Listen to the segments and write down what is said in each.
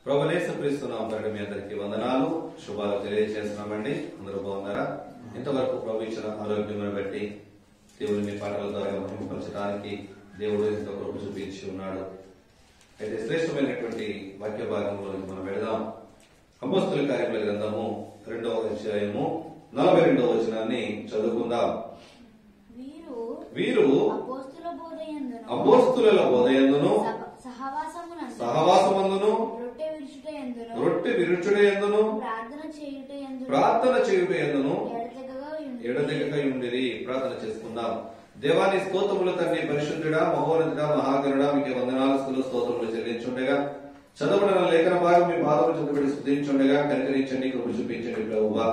ప్రభునేసుక్రీస్తున్నాం తండ్రి, మీ అందరికీ వందనాలు శుభాలు తెలియజేస్తున్నామండి. అందరూ బాగున్నారా? ఇంతవరకు ప్రభు ఇచ్చిన ఆరోగ్యం బట్టి దేవుడు మీ పాటల ద్వారా మహిమపరచడానికి దేవుడు ఎంతో కృప చూపించి ఉన్నాడు. అయితే శ్రేష్టమైనటువంటి వాక్య భాగంలో మనం వెళదాం. అపోస్తుల కార్యముల గ్రంథము 2వ అధ్యాయము 42వ వచనాన్ని చదువుకుందాం. వీరు అపోస్తుల బోధయందును సహవాసమందును రొట్టె విరుచుటయందును ప్రార్థన చేయుటయందును ఎడతెగక ఉండిరి. ప్రార్థన చేసుకుందాం. దేవాని స్తోత్రములు తండ్రి, పరిశుద్ధుడా, మహోన్నతుడా, మహాగణుడా, మీకు వందనాలు స్తోత్రములు చెల్లించుండగా చదవబడిన లేఖన భాగం మీ పాదములు చెందబడి స్తుతించుండగా కనికరించండి, కృప చూపించండి ప్రభువా.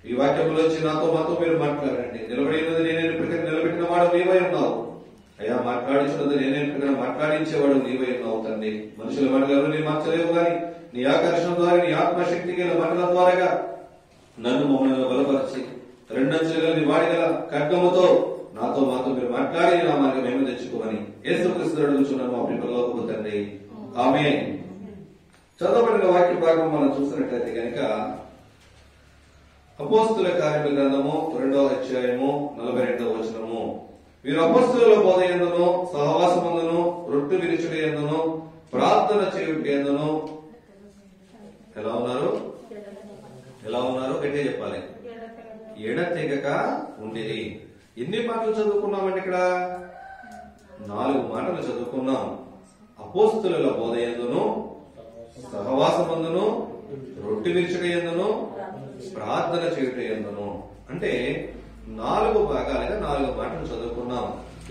ఈ వాక్యంలో వచ్చి మాతో మీరు మాట్లాడండి. నిలబడి ఉన్నది నేనే, నిలబెట్టిన వాడు నీవై ఉన్నావు అయ్యా. మాట్లాడించినది నేనే, మాట్లాడించేవాడు నీవై ఉన్నావు తండ్రి. మనుషుల మాటలు నీ మార్చలేవు గాని నీ ఆకర్షణ ద్వారా, నీ ఆత్మశక్తికి మాటల ద్వారా నన్ను మమ్మల్ని బలపరిచి రెండంచులుగా నీ వాడిగల ఖడ్గముతో మాతో మీరు మాట్లాడి నా మార్గం మేము తెచ్చుకోమని యేసుక్రీస్తు అడుగుచున్నాను మా పిల్లలకు తండ్రి. ఆమేన్. చదవబడిన వాక్య భాగం మనం చూసినట్లయితే కనుక అపోస్తుల కార్యముల గ్రంథము 2వ అధ్యాయము 42వ వచనము. వీరు అపోస్తుల బోధయందును సహవాసమందును రొట్టె విరుచుటయందును ప్రార్థన చేయుటయందును ఎలా ఉన్నారు? గట్టిగా చెప్పాలి. ఎడతెగక ఉండిరి. ఎన్ని మాటలు చదువుకున్నామండి? ఇక్కడ 4 మాటలు చదువుకున్నాం. అపోస్తుల బోధయందును సహవాసమందును రొట్టె విరుచుటయందును ప్రార్థన చేయుటయందును అంటే 4 భాగాలుగా 4 మాటలు చదువుకున్నాం.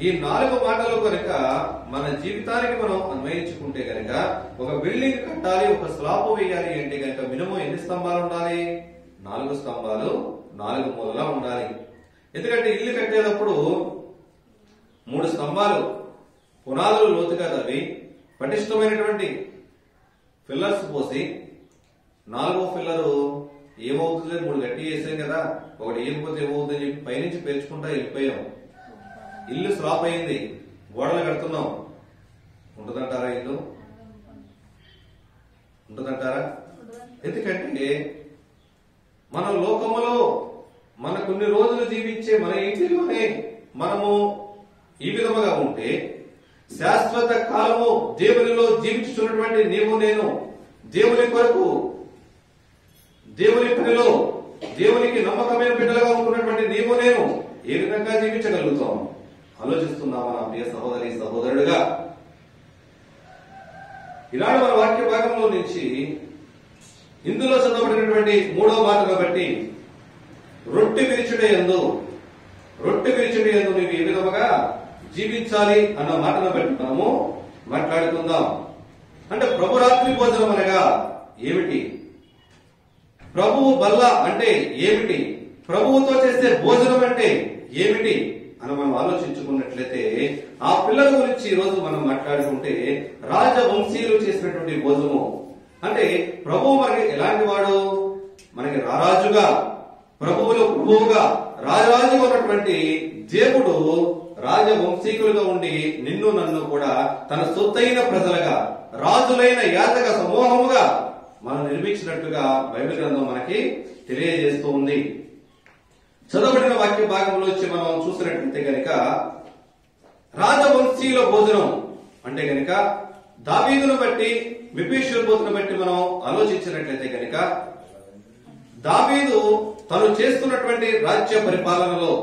ఈ 4 మాటలు కనుక మన జీవితానికి మనం అన్వయించుకుంటే కనుక ఒక బిల్డింగ్ కట్టాలి, ఒక స్లాబ్ వేయాలి అంటే కనుక మినిమం ఎన్ని స్తంభాలు ఉండాలి? 4 స్తంభాలు 4 మూలలా ఉండాలి. ఎందుకంటే ఇల్లు కట్టేటప్పుడు 3 స్తంభాలు పునాదులు లోతుగా తవ్వి పటిష్టమైనటువంటి పిల్లర్స్ పోసి 4వ పిల్లరు ఏమవుతుంది? 3 గట్టి వేసాం కదా, ఒకటి ఏమైపోతే ఏమవుతుందని చెప్పి పైనుంచి పేర్చుకుంటా వెళ్ళిపోయాం. ఇల్లు స్లాప్ అయింది, గోడలు కడుతున్నాం. ఉంటుందంటారా? ఇల్లు ఉంటుందంటారా? ఎందుకంటే మన లోకములో మన కొన్ని రోజులు జీవించే మన ఇంటిలోనే మనము ఈ విధముగా ఉంటే శాశ్వత కాలము దేవునిలో జీవించుతున్నటువంటి నీవు నేను దేవుని కొరకు, దేవుని పనిలో దేవునికి నమ్మకమైన బిడ్డలుగా ఉంటున్నటువంటి నీవు నేను ఏ విధంగా జీవించగలుగుతాం ఆలోచిస్తున్నామా నా ప్రియ సహోదరి సహోదరుడుగా? ఈనాడు మన వాక్య భాగంలో నుంచి ఇందులో చదవబడినటువంటి 3వ మాటను బట్టి రొట్టె విరుచుటయందు నీవు ఏ విధముగా జీవించాలి అన్న మాటను బట్టి మనము మాట్లాడుకుందాం. అంటే ప్రభు రాత్రి భోజనం అనగా ఏమిటి? ప్రభువు బల్ల అంటే ఏమిటి? ప్రభువుతో చేసే భోజనం అంటే ఏమిటి అని మనం ఆలోచించుకున్నట్లయితే ఆ పిల్లల గురించి ఈ రోజు మనం మాట్లాడుకుంటే రాజవంశీయులు చేసినటువంటి భోజనము అంటే ప్రభువు మనకి ఎలాంటి వాడు? మనకి రారాజుగా, ప్రభువులు ప్రభువుగా, రాజరాజుగా ఉన్నటువంటి దేవుడు రాజవంశీకులుగా ఉండి నిన్ను నన్ను కూడా తన సొత్తైన ప్రజలుగా, రాజులైన యాజక సమూహముగా మనం నిర్మించినట్టుగా బైబిల్ గ్రంథం మనకి తెలియజేస్తూ ఉంది. చదవబడిన వాక్య భాగంలో వచ్చి మనం చూసినట్లయితే కనుక రాజవంశీయుల భోజనం అంటే కనుక దావీదును బట్టి, మెఫీబోషెతును బట్టి మనం ఆలోచించినట్లయితే కనుక దావీదు తను చేస్తున్నటువంటి రాజ్య పరిపాలనలో,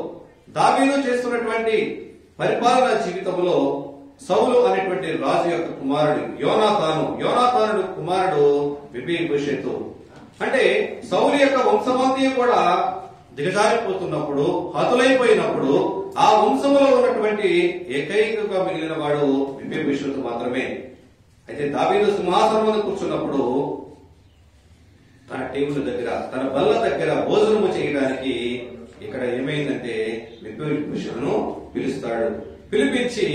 దావీదు చేస్తున్నటువంటి పరిపాలన జీవితంలో సౌలు అనేటువంటి రాజు యొక్క కుమారుడు యోనాతానుడు కుమారుడు మెఫీబోషెతు. అంటే సౌలు యొక్క వంశమంతా కూడా దిగజారిపోతున్నప్పుడు, హతులైపోయినప్పుడు ఆ వంశంలో ఉన్నటువంటి ఏకైకగా మిగిలిన వాడు మెఫీబోషెతు మాత్రమే. అయితే దావీదు సింహాసనం మీద కూర్చున్నప్పుడు తన టేబుల్ దగ్గర, తన బల్ల దగ్గర భోజనము చేయడానికి ఇక్కడ ఏమైందంటే మెఫీబోషెతును పిలుస్తాడు. పిలిపించి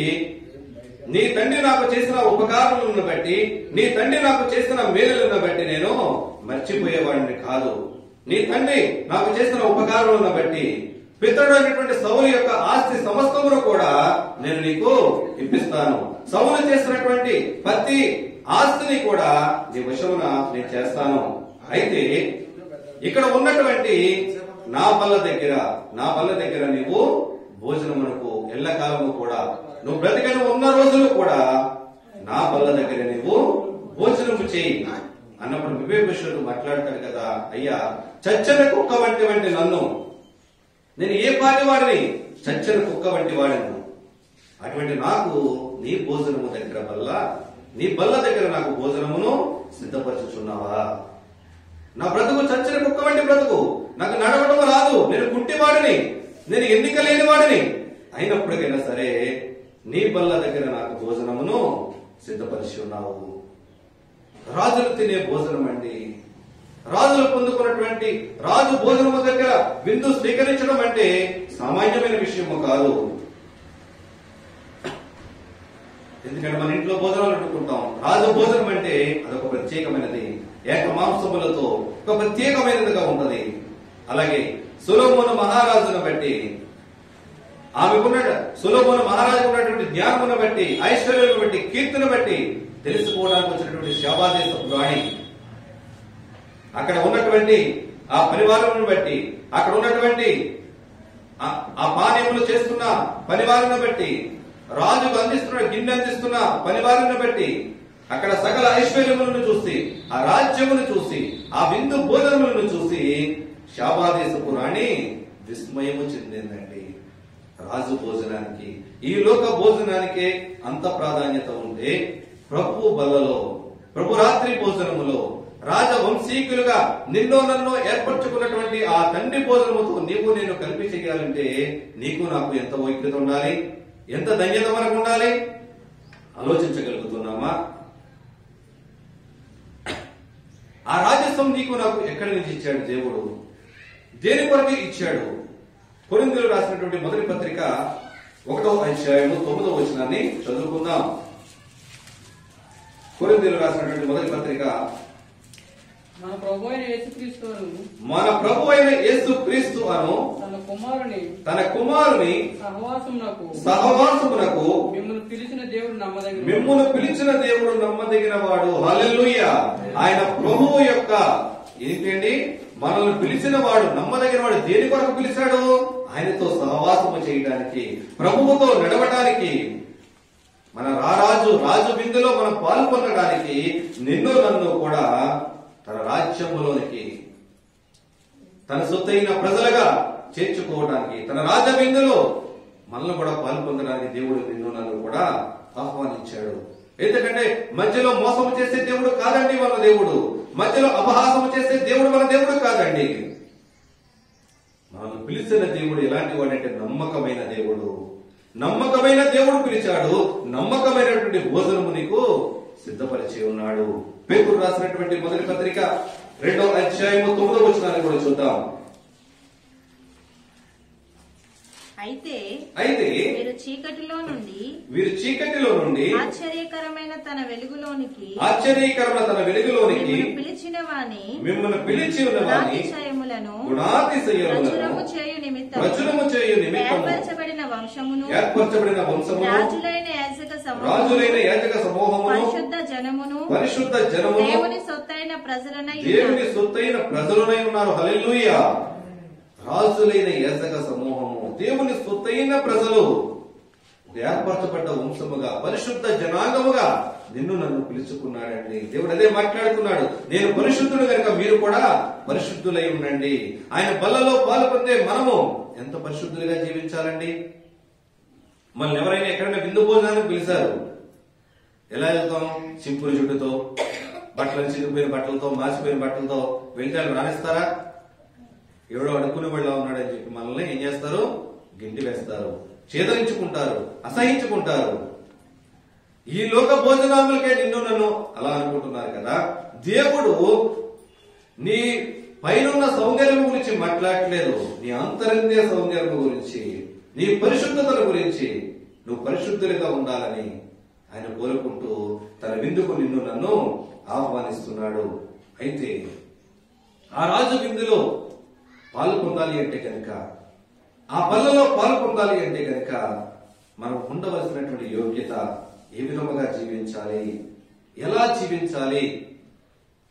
నీ తండ్రి నాకు చేసిన ఉపకారములను బట్టి, నీ తండ్రి నాకు చేసిన మేలులను బట్టి నేను మర్చిపోయేవాడిని కాదు. నీ తండ్రి నాకు చేసిన ఉపకారములను బట్టి పితరుడు అనేటువంటి సౌలు యొక్క ఆస్తి సమస్తమును కూడా నేను నీకు ఇప్పిస్తాను. సౌలు చేసినటువంటి ప్రతి ఆస్తిని కూడా నీ వశమున నేను చేస్తాను. అయితే ఇక్కడ ఉన్నటువంటి నా బల్ల దగ్గర నీవు భోజనమునకు ఎల్లకాలము కూడా నువ్వు బ్రతికను ఉన్న రోజులు కూడా నా బల్ల దగ్గర నీవు భోజనము చేయి అన్నప్పుడు వివేకేశ్వరుడు మాట్లాడతాడు కదా, అయ్యా చచ్చిన కుక్క వంటి నన్ను, నేను ఏ పాటి వాడిని, చచ్చిన కుక్క వంటి వాడిను, అటువంటి నాకు నీ భోజనము దగ్గర నీ బల్ల దగ్గర నాకు భోజనమును సిద్ధపరచుచున్నావా? నా బ్రతుకు చచ్చిన కుక్క వంటి బ్రతుకు, నాకు నడవడం రాదు, నేను కుంటివాడిని, నేను ఎన్నిక లేని వాడిని, అయినప్పటికైనా సరే నీ బల్ల దగ్గర నాకు భోజనమును సిద్ధపరిచి ఉన్నావు. రాజులు తినే భోజనం అండి, రాజులు పొందుకున్నటువంటి రాజు భోజనము దగ్గర విందు స్వీకరించడం అంటే సామాన్యమైన విషయము కాదు. ఎందుకంటే మన ఇంట్లో భోజనాలు వండుకుంటాం, రాజు భోజనం అంటే అదొక ప్రత్యేకమైనది, ఏక మాంసములతో ఒక ప్రత్యేకమైనదిగా ఉన్నది. అలాగే సొలొమోను మహారాజును బట్టి సొలొమోను మహారాజు ఉన్నటువంటి జ్ఞానమును బట్టి, ఐశ్వర్యమును బట్టి, కీర్తిని బట్టి తెలుసుకోవడానికి వచ్చినటువంటి శాబాదేశపు రాణి, అక్కడ ఉన్నటువంటి ఆ పరివారమును బట్టి, అక్కడ ఉన్నటువంటి ఆ పానీయములు చేస్తున్న పనివారిని బట్టి, రాజుకు అందిస్తున్న గిన్నె అందిస్తున్న పనివారిని బట్టి, అక్కడ సకల ఐశ్వర్యములను చూసి, ఆ రాజ్యమును చూసి, ఆ విందు భోజనములను చూసి శాబాదేశపు రాణి విస్మయము చెందిందండి. రాజు భోజనానికి, ఈ లోక భోజనానికే అంత ప్రాధాన్యత ఉంటే ప్రభు బల్లలో, ప్రభు రాత్రి భోజనములో రాజవంశీకులుగా నిన్నో నన్నో ఏర్పరచుకున్నటువంటి ఆ తండ్రి భోజనముతో నీవు నేను కలిపి చేయాలంటే నీకు నాకు ఎంత వైఖ్యత ఉండాలి, ఎంత ధన్యత మనకు ఉండాలి, ఆలోచించగలుగుతున్నామా? ఆ రాజస్వం నీకు నాకు ఎక్కడి నుంచి ఇచ్చాడు దేవుడు? దేని కొరకు ఇచ్చాడు? కొరింథీయులకు రాసినటువంటి మొదటి పత్రిక 1వ అధ్యాయము 9వ వచనాన్ని చదువుకుందాం. కొరింథీయులకు రాసినటువంటి మొదటి పత్రిక, మన ప్రభు అయిన యేసుక్రీస్తు అను తన కుమారుని సహవాసమునకు మిమ్మును పిలిచిన దేవుడు నమ్మదగిన వాడు. హల్లెలూయా! ఆయన ప్రభువు యొక్క ఏంటండి, మనల్ని పిలిచిన వాడు, నమ్మదగిన వాడు. దేని కొరకు పిలిచాడు? ఆయనతో సహవాసము చేయడానికి, ప్రభువుతో నడవటానికి, మన రాజు విందులో మనం పాల్గొనడానికి, నిన్ను నన్ను కూడా తన రాజ్యములోనికి, తన సొత్తైన ప్రజలుగా చేర్చుకోవడానికి, తన రాజ విందులో మనల్ని కూడా పాల్పొందడానికి దేవుడు నిన్ను నన్ను కూడా ఆహ్వానించాడు. ఎందుకంటే మధ్యలో మోసము చేసే దేవుడు కాదండి మన దేవుడు, మధ్యలో అపహాసము చేసే దేవుడు మన దేవుడు కాదండి. మనల్ని పిలిచిన దేవుడు ఎలాంటి వాడంటే నమ్మకమైన దేవుడు. నమ్మకమైన దేవుడు పిలిచాడు, నమ్మకమైనటువంటి భోజనము నీకు సిద్ధపరిచి ఉన్నాడు. పేతురు రాసినటువంటి మొదటి పత్రిక 2వ అధ్యాయము 9వ వచనాన్ని కూడా చూద్దాం. అయితే వీరు చీకటిలో నుండి ఆశ్చర్యకరమైన తన వెలుగులోనికి పిలిచిన వాని గుణాతిశయములను చేయు నిమిత్తము ఏర్పరచబడిన వంశమును రాజులైన యాజక సమూహమును పరిశుద్ధ జనమును దేవుని సొత్తైన ప్రజలనై ఉన్నారు. హల్లెలూయా! రాజులైన యాజక సమూహము, దేవుని సొత్తైన ప్రజలు, ఏర్పరచబడ్డ వంశముగా, పరిశుద్ధ జనాంగముగా నిన్ను నన్ను పిలుచుకున్నాడండి. దేవుడు అదే మాట్లాడుతున్నాడు, నేను పరిశుద్ధుడు కనుక మీరు కూడా పరిశుద్ధులై ఉండండి. ఆయన బల్లలో పాల్పొందే మనము ఎంత పరిశుద్ధులుగా జీవించాలండి. మనల్ని ఎవరైనా ఎక్కడైనా విందు భోజనానికి పిలిచారు, ఎలా వెళ్తాం? సింపుల్ జుట్టుతో, బట్టలు చిరిగిపోయిన బట్టలతో, మాసిపోయిన బట్టలతో వెళ్తే రాణిస్తారా? ఎవడో అడుక్కునే వాళ్ళ ఉన్నాడని చెప్పి మనల్ని ఏం చేస్తారు? గింటి వేస్తారు, చేదరించుకుంటారు, అసహించుకుంటారు. ఈ లోక భోజనాలకే నిన్ను నన్ను అలా అనుకుంటున్నారు కదా. దేవుడు నీ పైన సౌందర్యం గురించి మాట్లాడలేదు, నీ అంతరంగ సౌందర్యం గురించి, నీ పరిశుద్ధతల గురించి, నువ్వు పరిశుద్ధులుగా ఉండాలని ఆయన కోరుకుంటూ తన విందుకు నిన్ను నన్ను ఆహ్వానిస్తున్నాడు. అయితే ఆ రాజు విందులో పాలు పొందాలి అంటే కనుక, ఆ బల్లలో పాలు పొందాలి అంటే కనుక మనం ఉండవలసినటువంటి యోగ్యత ఏ విధముగా జీవించాలి? ఎలా జీవించాలి,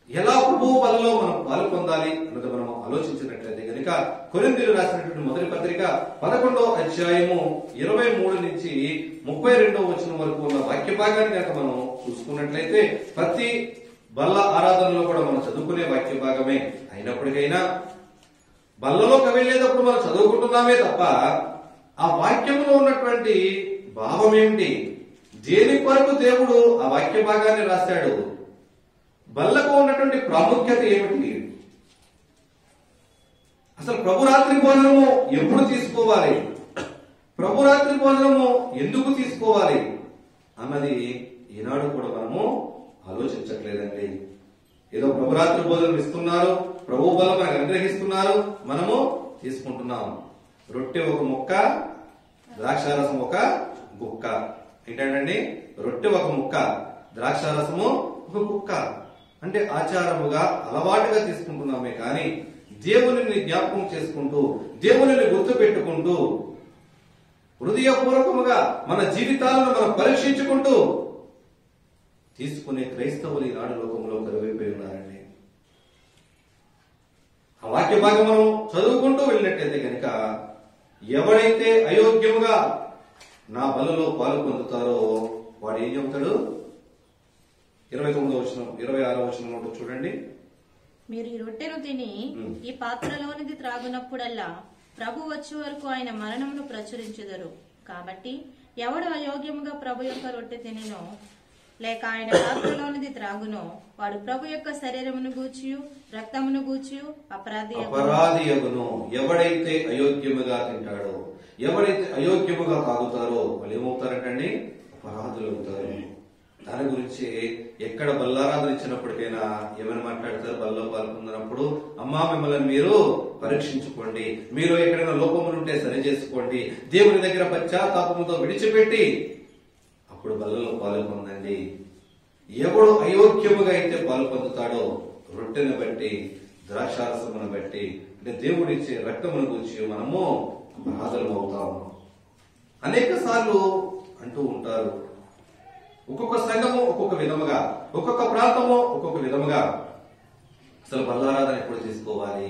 ఎలా ప్రభువు వలలో మనం పాల్పొందాలి అన్నది మనం ఆలోచించినట్లయితే కనుక కొరింథీయులకు రాసినటువంటి మొదటి పత్రిక 11వ అధ్యాయము 23 నుంచి 32వ వచనం వరకు ఉన్న వాక్య భాగాన్ని కనుక మనం చూసుకున్నట్లయితే ప్రతి బల్ల ఆరాధనలో కూడా మనం చదువుకునే వాక్య భాగమే అయినప్పటికైనా బల్లలోకి వెళ్లేటప్పుడు మనం చదువుకుంటున్నామే తప్ప ఆ వాక్యంలో ఉన్నటువంటి భావం ఏమిటి, దేని కొరకు దేవుడు ఆ వాక్య భాగాన్ని రాశాడు, బల్లకు ఉన్నటువంటి ప్రాముఖ్యత ఏమిటి, అసలు ప్రభురాత్రి భోజనము ఎప్పుడు తీసుకోవాలి, ప్రభురాత్రి భోజనము ఎందుకు తీసుకోవాలి అన్నది ఈనాడు కూడా మనము ఆలోచించట్లేదండి. ఏదో ప్రభురాత్రి భోజనం ఇస్తున్నారు, ప్రభు బలం మనకు అనుగ్రహిస్తున్నారు, మనము తీసుకుంటున్నాం. రొట్టె ఒక ముక్క, ద్రాక్షారసం ఒక గుక్క. ఏంటండి, రొట్టె ఒక ముక్క, ద్రాక్షారసము ఒక కుక్క. అంటే ఆచారముగా అలవాటుగా తీసుకుంటున్నామే కానీ దేవునిని జ్ఞాపకం చేసుకుంటూ, దేవునిని గుర్తు పెట్టుకుంటూ, హృదయపూర్వకముగా మన జీవితాలను మనం పరీక్షించుకుంటూ తీసుకునే క్రైస్తవులు ఈనాడు లోకంలో కరువైపోయి ఉన్నారండి. ఆ వాక్య భాగం మనం చదువుకుంటూ వెళ్ళినట్టయితే కనుక ఎవడైతే అయోగ్యముగా నా బలలో పాలు పొందుతారో వాడు ఏం చెబుతాడు, 29వ వచనం 26వ వచనం చూడండి. మీరు ఈ రొట్టెను తిని ఈ పాత్రలోనిది త్రాగునప్పుడల్లా ప్రభు వచ్చే వరకు ఆయన మరణమును ప్రచురించెదరు. కాబట్టి ఎవడు అయోగ్యముగా ప్రభు యొక్క రొట్టె తినెనో లేక ఆయన పాత్రలోనిది త్రాగునో వాడు ప్రభు యొక్క శరీరమును గూర్చియు రక్తమును గూర్చియు అపరాధియగును. ఎవడైతే అయోగ్యముగా తింటాడో, ఎవడైతే అయోగ్యముగా తాగుతారో వాళ్ళు ఏమవుతారంటండి, అపరాధులు అవుతారు. దాని గురించి ఎక్కడ బల్లారాధన ఇచ్చినప్పటికైనా ఏమని మాట్లాడతారు, బల్లో పాల్గొన్నప్పుడు అమ్మా మిమ్మల్ని మీరు పరీక్షించుకోండి, మీరు ఎక్కడైనా లోపములుంటే సరి చేసుకోండి, దేవుని దగ్గర పశ్చాత్తాపముతో విడిచిపెట్టి అప్పుడు బల్లలో పాల్గొందండి. ఎవడు అయోగ్యముగా అయితే పాలు పొందుతాడో రొట్టెను బట్టి, ద్రాక్షారసమును బట్టి, అంటే దేవుడిచ్చే రక్తమును గురించి మనము బాధలు అవుతాము. అనేక సార్లు అంటూ ఉంటారు, ఒక్కొక్క సంఘము ఒక్కొక్క విధముగా, ఒక్కొక్క ప్రాంతము ఒక్కొక్క విధముగా అసలు బల్లారాధన ఎప్పుడు తీసుకోవాలి,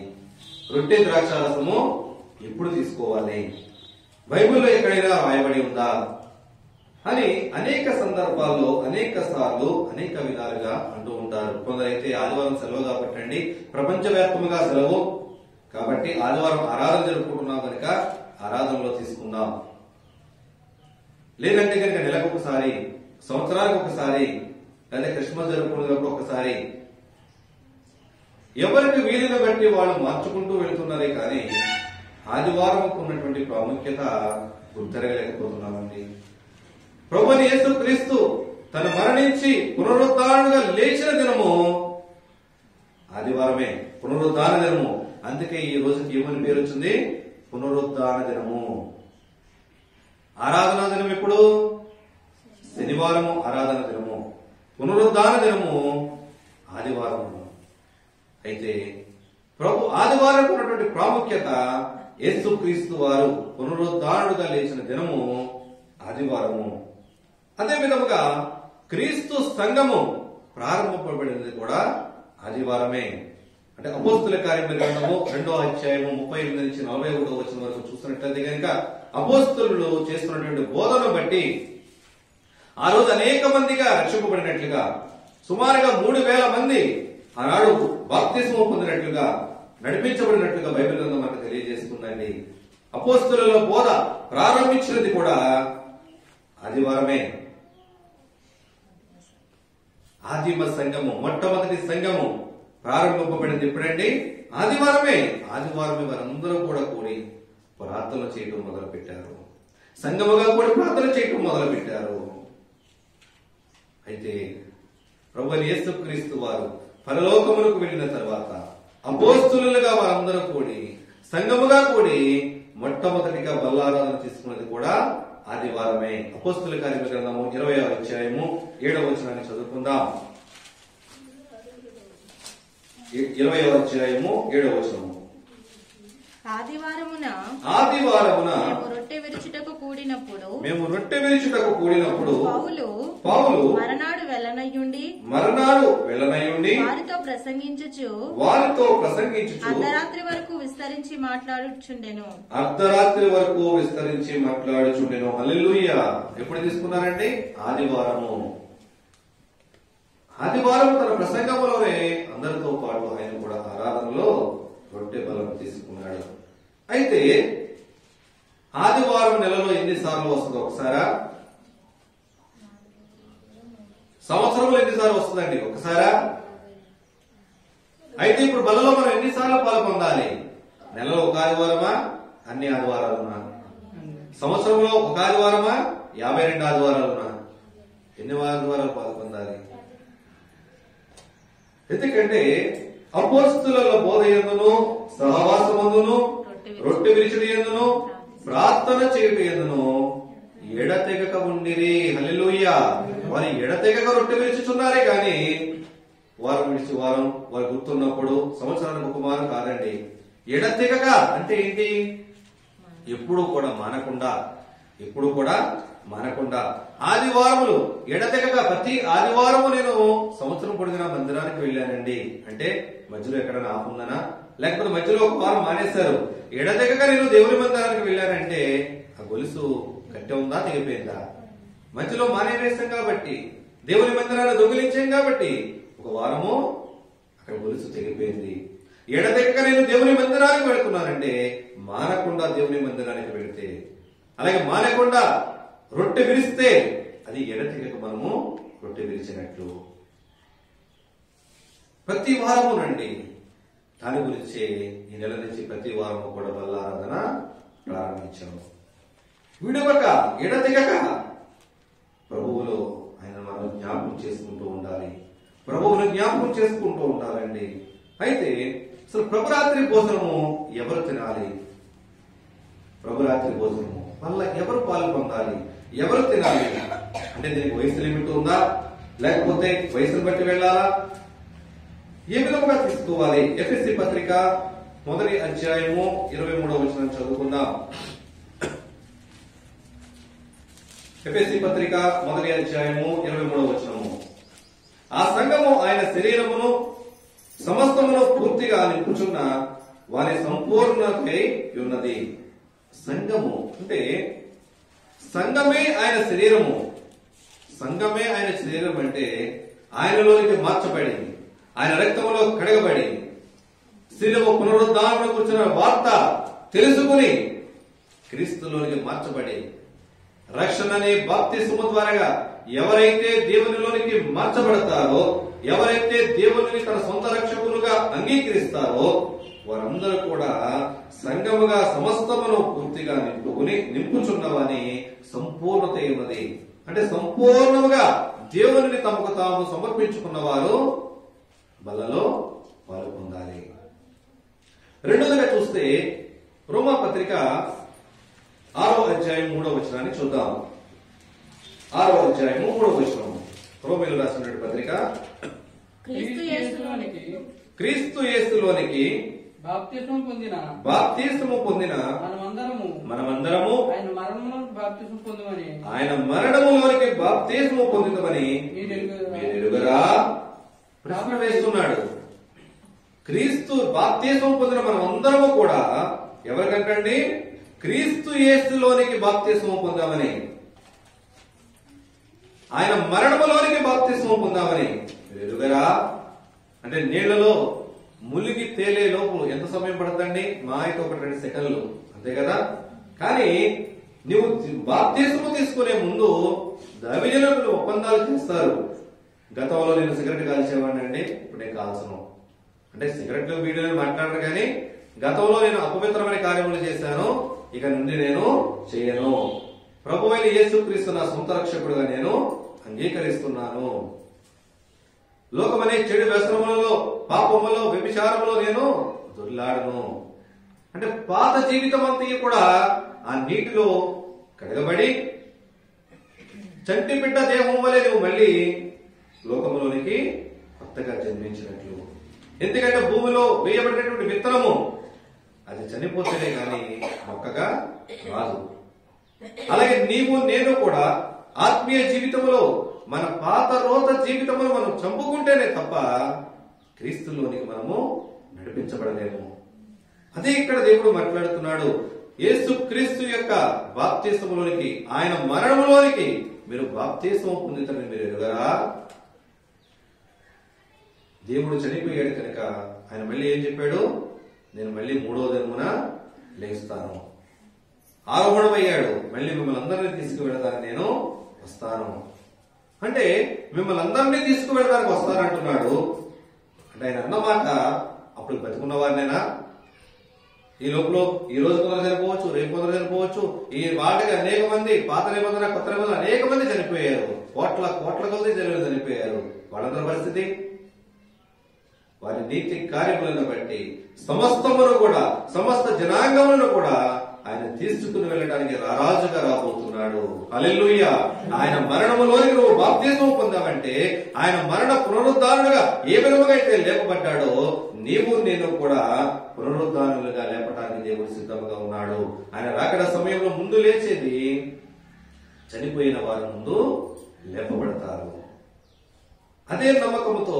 రొట్టె ద్రాక్షారసము ఎప్పుడు తీసుకోవాలి, బైబిల్లో ఎక్కడైనా రాయబడి ఉందా అని అనేక సందర్భాల్లో అనేక సార్లు అనేక విధాలుగా అంటూ ఉంటారు. కొందరైతే ఆదివారం సెలవు కాబట్టండి, ప్రపంచవ్యాప్తంగా సెలవు కాబట్టి ఆదివారం ఆరాధన జరుపుకుంటున్నాం కనుక ఆరాధనలో తీసుకుందాం, లేదంటే కనుక నెలకు ఒకసారి, సంవత్సరానికి ఒకసారి, లేదా క్రిస్మస్ జరుపుకునేటప్పుడు ఒకసారి, ఎవరికి వీలుని బట్టి వాళ్ళు మార్చుకుంటూ వెళ్తున్నారే కానీ ఆదివారం ఉన్నటువంటి ప్రాముఖ్యత గుర్తెరగలేకపోతున్నామండి. ప్రభువైన యేసుక్రీస్తు తను మరణించి పునరుద్ధారణగా లేచిన దినము ఆదివారమే, పునరుద్ధాన దినము. అందుకే ఈ రోజుకి ఏమని పేరు వచ్చింది, పునరుద్ధాన దినము. ఆరాధనా దినం ఎప్పుడు, శనివారము ఆరాధన దినము, పునరుద్ధాన దినము ఆదివారము. అయితే ప్రభు ఆదివారం ఉన్నటువంటి ప్రాముఖ్యత, యేసుక్రీస్తు వారు పునరుద్ధానుడుగా లేచిన దినము ఆదివారము. అదే విధముగా క్రీస్తు సంఘము ప్రారంభింపబడినది కూడా ఆదివారమే. అంటే అపోస్తుల కార్యముల గ్రంథము 2వ అధ్యాయము 38 నుంచి 41వ వచనం వరకు చూసినట్లయితే కనుక అపోస్తులు చేస్తున్నటువంటి బోధన బట్టి ఆ రోజు అనేక మందిగా రక్షింపబడినట్లుగా, సుమారుగా 3000 మంది ఆనాడు బాప్తిస్మం పొందినట్లుగా, నడిపించబడినట్లుగా బైబిల్ గ్రంథం మనకు తెలియజేస్తుందండి. అపోస్తుల బోధ ప్రారంభించినది కూడా ఆదివారమే. ఆదిమ సంఘము, మొట్టమొదటి సంఘము ప్రారంభింపబడింది ఎప్పుడండి, ఆదివారమే. ఆదివారమే వారందరూ కూడా కూడి ప్రార్థన చేయడం మొదలు పెట్టారు, సంఘముగా కూడా ప్రార్థన చేయడం మొదలు పెట్టారు. అయితే ప్రభువైన యేసుక్రీస్తు వారు పరలోకమునకు వెళ్ళిన తర్వాత అపోస్తులుగా వారందరూ కూడి సంఘముగా కూడి మొట్టమొదటిగా బల్లారాధన తీసుకున్నది కూడా ఆదివారమే. అపోస్తుల కార్యముల గ్రంథము 20వ అధ్యాయము 7వ వచనాన్ని చదువుకుందాం. 20వ అధ్యాయము 7వ వచనము. ఆదివారమున మేము రొట్టె విరుచుటకు కూడినప్పుడు పౌలు మరనాడు వెళ్ళనయ్యుండి వారితో ప్రసంగించుచు అర్ధరాత్రి వరకు విస్తరించి మాట్లాడుచుండెను. హల్లెలూయా. ఎప్పుడు తీసుకున్నారండి? ఆదివారం తన ప్రసంగంలోనే అందరితో పాటు ఆయన కూడా ఆరాధనలో రొట్టె బలం తీసుకున్నాడు. అయితే ఆదివారం నెలలో ఎన్నిసార్లు వస్తుందో ఒకసారా? సంవత్సరంలో ఎన్నిసార్లు వస్తుందండి? ఒకసారా? అయితే ఇప్పుడు బలలో మనం ఎన్నిసార్లు పాల్పొందాలి? నెలలో ఒక ఆదివారమా? అన్ని ఆదివారాలునా? సంవత్సరంలో ఒక ఆదివారమా? 52 ఆదివారాలునా? ఎన్ని ఆదివారాలు పాల్పొందాలి? ఎందుకంటే అపోస్తలుల బోధ యందును, సహవాసమందును, రొట్టె విరిచుట యందును, ప్రార్థన చేయుట యందును ఎడతెగక ఉండిరి. హల్లెలూయా. వారు ఎడతెగక రొట్టె విరుచుచున్నారే గాని వారం విడిచి వారం వారు గుర్తున్నప్పుడు సంవత్సరానికి ఒక మారు కాదండి. ఎడతెగక అంటే ఏంటి? ఎప్పుడు కూడా మానకుండా ఆదివారములు ఎడతెగక ప్రతి ఆదివారము నేను సంవత్సరం పొడిగిన మందిరానికి వెళ్ళానండి అంటే మధ్యలో ఎక్కడైనా ఆపుందనా? లేకపోతే మధ్యలో ఒక వారం మానేశారు. ఎడతెగక నేను దేవుని మందిరానికి వెళ్ళానంటే ఆ గొలుసు కట్టె ఉందా, తెగిపోయిందా? మధ్యలో మానేవేశాం కాబట్టి, దేవుని మందిరాన్ని దొంగిలించాం కాబట్టి ఒక వారము అక్కడ గొలుసు తెగిపోయింది. ఎడతెగక నేను దేవుని మందిరానికి వెళుతున్నానంటే మానకుండా దేవుని మందిరానికి వెళితే, అలాగే మానకుండా రొట్టె విరిస్తే అది ఎడతెగక మనము రొట్టె విరిచినట్లు. ప్రతి వారమునండి దాని గురించి ఈ నెల నుంచి ప్రతి వారము కూడా బల్లారాధన ప్రారంభించాము. విడవక ఎడతెగక ప్రభువులో ఆయన మనం జ్ఞాపకం చేసుకుంటూ ఉండాలండి. అయితే అసలు ప్రభురాత్రి భోజనము ఎవరు తినాలి? ప్రభురాత్రి భోజనము వల్ల ఎవరు పాల్పొందాలి? ఎవరు తినాలి? అంటే దీనికి వయసు లిమిట్ ఉందా? లేకపోతే వయసును బట్టి వెళ్ళాలా? ఏ విధముగా తీసుకోవాలి? ఎఫెసీ పత్రిక 1వ అధ్యాయము 23వ వచనం చదువుకుందాం. ఎఫెసీ పత్రిక 1వ అధ్యాయము 23వ వచనము. ఆ సంఘము ఆయన శరీరమును సమస్తమును పూర్తిగా నింపుచున్న వారి సంపూర్ణతై ఉన్నది. సంఘము అంటే సంఘమే ఆయన శరీరము. సంఘమే ఆయన శరీరం అంటే ఆయనలోనికి మార్చబడింది, ఆయన రక్తములో కడగబడి, శిలువ పునరుద్ధారణ కూర్చున్న వార్త తెలుసుకుని క్రీస్తులోనికి మార్చబడి, రక్షణ అనే బాప్తిస్మము ద్వారా ఎవరైతే దేవునిలోనికి మార్చబడతారో, ఎవరైతే దేవుని తన సొంత రక్షకులుగా అంగీకరిస్తారో వారందరూ కూడా సంఘముగా సమస్తమును పూర్తిగా నింపుచున్నవని సంపూర్ణత ఉన్నది. అంటే సంపూర్ణముగా దేవుని తమకు తాము సమర్పించుకున్న వారు బలలో పాల్పొందాలి. రెండోదిగా చూస్తే రోమా పత్రిక 6వ అధ్యాయం 3వ వచనాన్ని చూద్దాం. 6వ అధ్యాయము 3వ వచనం. రోమీయులు రాసిన పత్రిక. క్రీస్తు యేసులోనికి బాప్తిస్మము పొందిన మనమందరము ఆయన మరణములోనికి బాప్తిస్మము పొందుతామని ఎరుగరా? ప్రశ్న వేస్తున్నాడు. క్రీస్తు బాప్తిస్మము పొందిన మనమందరము కూడా ఎవరికంటండి? క్రీస్తు యేసులోనికి బాప్తిస్మము పొందామని, ఆయన మరణములోనికి బాప్తిస్మము పొందామని ఎరుగరా? అంటే నీళ్లలో ములిగి తేలే లోపు ఎంత సమయం పడుతుందండి? మా అయితే 1-2 సెకండ్లు, అంతే కదా. కానీ నువ్వు బాప్తిస్మము తీసుకునే ముందు దైవజనులు ఒప్పందాలు చేస్తారు. గతంలో నేను సిగరెట్ కాల్చేవాడిని అండి, ఇప్పుడు నేను కాల్చను అంటే సిగరెట్ వీడియోలు మాట్లాడరు. కానీ గతంలో నేను అపవిత్రమైన కార్యములు చేశాను, ఇక నుండి నేను చేయను. ప్రభు అయిన యేసుక్రీస్తు నా సొంత రక్షకుడుగా నేను అంగీకరిస్తున్నాను. లోకమనే చెడు వ్యసనములలో, పాపములో, వ్యభిచారములో నేను దొర్లాడను. అంటే పాత జీవితం అంతా కూడా ఆ నీటిలో కడగబడి చంటి బిడ్డ దేహం వలె నువ్వు మళ్ళీ లోకములోనికి కొత్తగా జన్మించినట్లు. ఎందుకంటే భూమిలో వేయబడినటువంటి విత్తనము అది చనిపోతేనే గాని మొక్కగా రాదు. అలాగే నీవు నేను కూడా ఆత్మీయ జీవితంలో మన పాత రోత జీవితమును మనం చంపుకుంటేనే తప్ప క్రీస్తులోనికి మనము నడిపించబడలేము. అదే ఇక్కడ దేవుడు మాట్లాడుతున్నాడు. యేసు క్రీస్తు యొక్క బాప్తిసములోనికి, ఆయన మరణములోనికి మీరు బాప్తిసం పొందుతారని మీరు ఎరుగరా? దేవుడు చనిపోయాడు కనుక ఆయన మళ్ళీ ఏం చెప్పాడు? నేను మళ్ళీ 3వ దినమున లేస్తాను. ఆరోహణమయ్యాడు, మళ్ళీ మిమ్మల్ని అందరినీ తీసుకువెళతాను, నేను వస్తాను. అంటే మిమ్మల్ని అందరినీ తీసుకువెళ్ళడానికి వస్తానంటున్నాడు. అంటే ఆయన అన్నమాట అప్పుడు బతుకున్న వారినేనా? ఈ లోపల ఈ రోజు కొందరు చనిపోవచ్చు, రేపు కొందరు చనిపోవచ్చు. ఈ వాటికి అనేక మంది, పాత నిబంధన కొత్త నిబంధన అనేక మంది చనిపోయారు. కోట్ల కొద్ది జనులు చనిపోయారు. వాళ్ళందరి పరిస్థితి, వారి నీతి కార్యములను బట్టి సమస్తమును కూడా, సమస్త జనాంగములను కూడా ఆయన తీసుకుని వెళ్ళడానికి రారాజుగా రాబోతున్నాడు. హల్లెలూయా. ఆయన మరణములోనికి నువ్వు బాప్తిసం పొందావంటే, ఆయన మరణ పునరుద్ధారుడుగా ఏ విధముగా అయితే లేపబడ్డాడో, నీవు నేను కూడా పునరుద్ధారులుగా లేపడానికి దేవుడు సిద్ధంగా ఉన్నాడు. ఆయన రాకడ సమయంలో ముందు లేచేది చనిపోయిన వారి ముందు లేపబడతారు. అదే నమ్మకంతో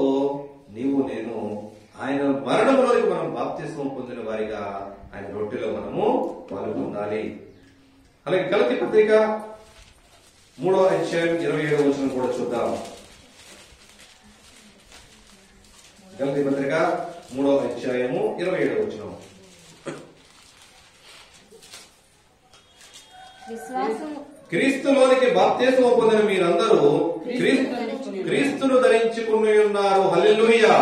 నీవు నేను ఆయన మరణంలోనికి మనం బాప్తిసం పొందిన వారిగా ఆయన రొట్టెలో మనము పాల్గొనాలి. అలాగే గలతీ పత్రిక 3వ అధ్యాయం 27వ వచనం కూడా చూద్దాం. గలతీ పత్రిక 3వ అధ్యాయము 27వ వచనం. క్రీస్తులోనికి బాప్తిసం పొందిన మీరందరూ క్రీస్తును ధరించుకుని ఉన్నారు. హల్లెలూయా.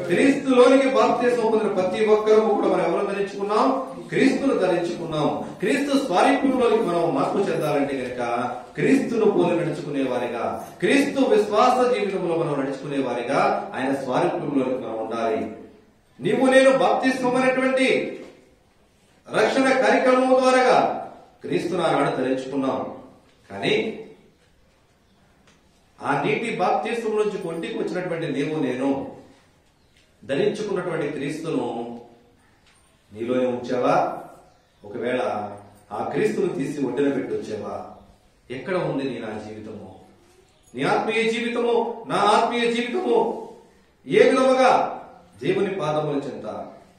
క్రీస్తులోనికి బాప్తిసం పొందిన ప్రతి ఒక్కరూ కూడా మనం ఎవరు ధరించుకున్నాం? క్రీస్తును ధరించుకున్నాం. క్రీస్తు స్వారూప్యంలోనికి మనం మార్పు చెందాలంటే కనుక క్రీస్తును పోలి నడుచుకునే వారిగా, క్రీస్తు విశ్వాస జీవితంలో మనం నడుచుకునే వారిగా ఆయన స్వారూప్యంలోనికి మనం ఉండాలి. నీవు నేను బాప్తిస్మం అనేటువంటి రక్షణ కార్యక్రమం ద్వారా క్రీస్తును ఆనాడు ధరించుకున్నాం. కానీ ఆ నీటి బాప్తిస్మం నుంచి ఒంటికి వచ్చినటువంటి నీవు నేను ధరించుకున్నటువంటి క్రీస్తును నీలోనే ఉంచావా? ఒకవేళ ఆ క్రీస్తును తీసి ఒడ్డున పెట్టి వచ్చావా? ఎక్కడ ఉంది నీ నా జీవితము? నీ ఆత్మీయ జీవితము, నా ఆత్మీయ జీవితము ఏ విధముగా దేవుని పాదముల చెంత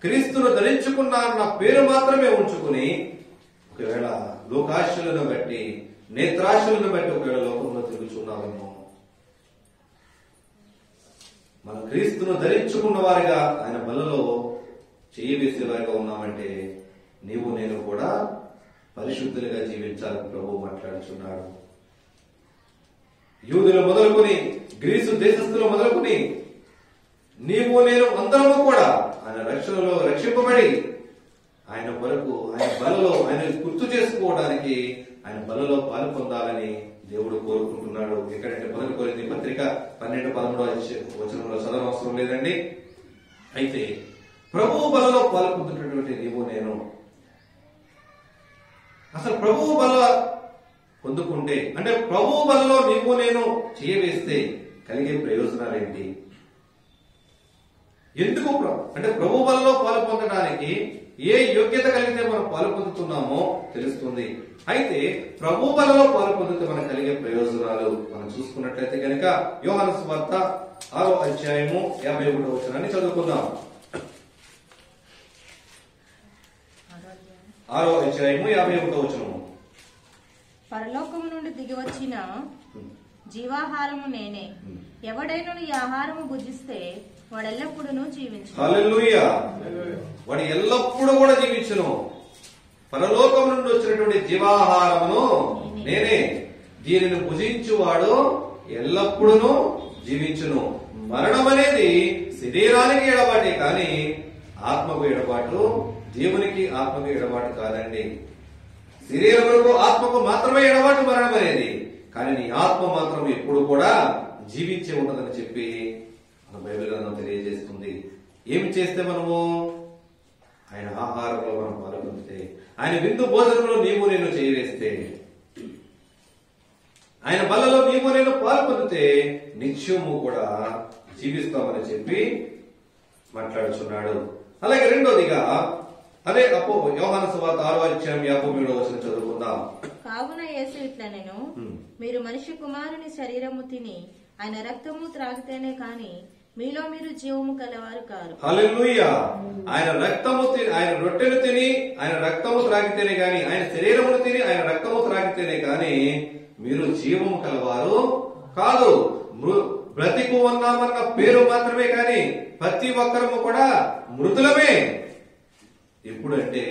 క్రీస్తును ధరించుకున్నారన్న పేరు మాత్రమే ఉంచుకుని, ఒకవేళ లోకాశలను బట్టి, నేత్రాశలను బట్టి ఒకవేళ లోకంలో తిరుగుచున్నామేమో. మన క్రీస్తును ధరించుకున్న వారిగా ఆయన బలలో చేయి వేసే వారిగా ఉన్నామంటే నీవు నేను కూడా పరిశుద్ధులుగా జీవించాలని ప్రభువు మాట్లాడుచున్నాడు. యూదులు మొదలుకొని, గ్రీసు దేశస్థులు మొదలుకొని, నీవు నేను అందరము కూడా ఆయన రక్షణలో రక్షింపబడి ఆయన కొరకు, ఆయన బలలో ఆయన గుర్తు చేసుకోవడానికి, ఆయన బలలో పాలు పొందాలని దేవుడు కోరుకుంటున్నాడు. ఎక్కడంటే 1 కొరింథీ పత్రిక 12-13 వచనంలో చదవనవసరం లేదండి. అయితే ప్రభువు బలలో పాలు పొందుతున్నటువంటి నీవు నేను అసలు ప్రభువు బల పొందుకుంటే, అంటే ప్రభువు బలలో నీవు నేను చేయవేస్తే కలిగే ప్రయోజనాలేంటి? ఎందుకు అంటే ప్రభు బలలో పాలు పొందడానికి ఏ యోగ్యత కలిగితే మనం పాలు పొందుతున్నామో తెలుస్తుంది. అయితే ప్రభు బలలో పాలు పొందితే మనకు కలిగే ప్రయోజనాలు మనం చూసుకున్నట్లయితే కనుక యోహాను సువార్త 6వ అధ్యాయము 51వ వచనాన్ని చదువుకుందాం. 6వ అధ్యాయము 51వ వచనము. పరలోకము నుండి దిగి వచ్చిన జీవాహారము నేనే. ఎవడైనా ఈ ఆహారము భుజిస్తే వాడు ఎల్లప్పుడూ జీవించును. హల్లెలూయా. వాడు ఎల్లప్పుడూ కూడా జీవించును. పరలోకం నుండి వచ్చినటువంటి జీవాహారమును నేనే. దీనిని భుజించువాడు ఎల్లప్పుడూ జీవించును. మరణం అనేది శరీరానికి ఎడబాటే కానీ ఆత్మకు ఎడబాటు, దేవునికి ఆత్మకు ఎడబాటు కాదండి. శరీరములకు ఆత్మకు మాత్రమే ఎడబాటు మరణం అనేది, కానీ నీ ఆత్మ మాత్రం ఎప్పుడు కూడా జీవించే ఉంటుందని చెప్పి మన బైబిల్ గ్రంథం తెలియజేస్తుంది. ఏమి చేస్తే మనము ఆయన ఆహారంలో మనం పాల్గొంటే, ఆయన విందు భోజనంలో నీవు నేను చేయవేస్తే, ఆయన బలలో నీవు నేను పాల్పొందితే నిత్యము కూడా జీవిస్తామని చెప్పి మాట్లాడుచున్నాడు. అలాగే రెండోదిగా అదే యోహాను సువార్త 6వ అధ్యాయం 53వ వచనం చదువుకుందాం. కావున యేసు ఇట్లా నేను, మీరు మనిషి కుమారుని శరీరము తిని ఆయన రక్తము త్రాగితేనే కాని మీలో మీరు జీవము కలవారు కారు. హల్లెలూయా. ఆయన రక్తము ఆయన రొట్టెలు తిని ఆయన రక్తము త్రాగితేనే గాని, ఆయన శరీరమును తిని ఆయన రక్తము త్రాగితేనే గాని మీరు జీవము కలవారు కాదు. బ్రతికు ఉన్నామన్న పేరు మాత్రమే కాని ప్రతి ఒక్కరము కూడా మృతులమే. ఎప్పుడంటే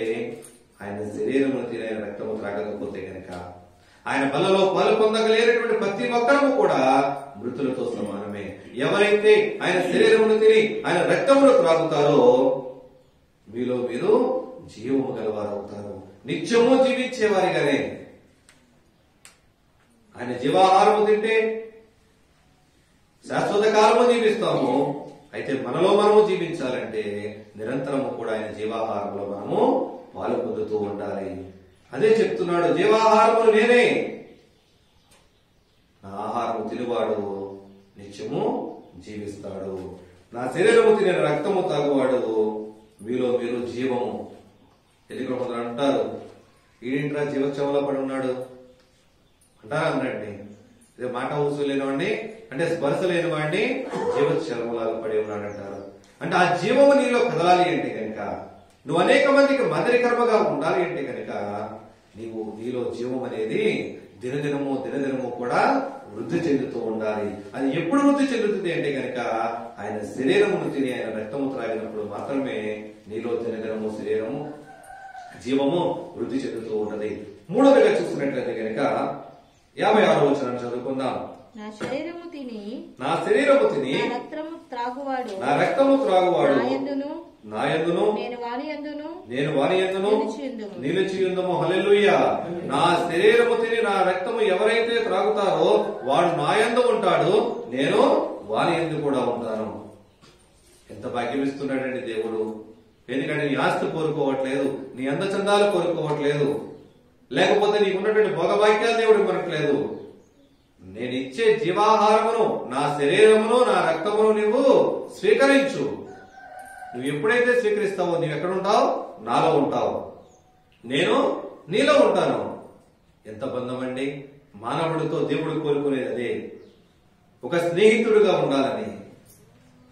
ఆయన శరీరమును తిని ఆయన రక్తము త్రాగకపోతే గనక, ఆయన బలలో పాలు పొందగలేనటువంటి ప్రతి ఒక్కరము కూడా మృతులతో సమానమే. ఎవరైతే ఆయన శరీరమును తిని ఆయన రక్తమును త్రాగుతారో మీలో మీరు జీవము గలవారవుతారు, నిత్యము జీవించేవారిగానే. ఆయన జీవాహారము తింటే శాశ్వత కాలము జీవిస్తాము. అయితే మనలో మనము జీవించాలంటే నిరంతరము కూడా ఆయన జీవాహారంలో మనము పాలు పొందుతూ ఉండాలి. అదే చెప్తున్నాడు, జీవాహారములు నేనే, నా ఆహారము తినువాడు నిత్యము జీవిస్తాడు, నా శరీరము తినే రక్తము తాగువాడు మీలో మీరు జీవము. ఎందుకు కొందరు అంటారు, ఈడింట్రా జీవోత్సవంలో పడి ఉన్నాడు అంటారా? అనండి, ఇదే మాట ఊసు లేనివాడిని అంటే స్పర్శ లేని వాడిని జీవోత్సవంలాగా పడి ఉన్నాడంటారు. అంటే ఆ జీవము నీలో కదలాలి అంటే కనుక, నువ్వు అనేక మందికి మాదిరికర్మగా ఉండాలి అంటే కనుక నీలో జీవం అనేది దినదినము కూడా వృద్ధి చెందుతూ ఉండాలి. అది ఎప్పుడు వృద్ధి చెందుతుంది అంటే కనుక ఆయన శరీరమును తిని ఆయన రక్తము త్రాగినప్పుడు మాత్రమే నీలో దినదినము శరీరము జీవము వృద్ధి చెందుతూ ఉంటది. మూడవదిగా చూసినట్లయితే కనుక 56వ వచనం చదువుకుందాం. నా శరీరము తిని నా శరీరము తిని నా రక్తము త్రాగువాడు నా రక్తము త్రాగువాడు నా యందును నేను వాని యందును నిలిచియుందుము. నిలిచియుందుము. హల్లెలూయా. నా శరీరము తిని నా రక్తము ఎవరైతే త్రాగుతారో వాడు నా యందు ఉంటాడు, నేను వాని యందు కూడా ఉంటాను. ఎంత భాగ్యం ఇస్తున్నాడండి దేవుడు. ఎందుకంటే నీ ఆస్తి కోరుకోవట్లేదు, నీ అందచందాలు కోరుకోవట్లేదు, లేకపోతే నీకున్నటువంటి భోగభాగ్యాలు దేవుడు మనట్లేదు. నేను ఇచ్చే జీవాహారమును, నా శరీరమును, నా రక్తమును నువ్వు స్వీకరించు. నువ్వు ఎప్పుడైతే స్వీకరిస్తావో నువ్వు ఎక్కడ ఉంటావు? నాలో ఉంటావు, నేను నీలో ఉంటాను. ఎంత బంధం అండి! మానవుడితో దేవుడు కోరుకునేది అదే, ఒక స్నేహితుడుగా ఉండాలని.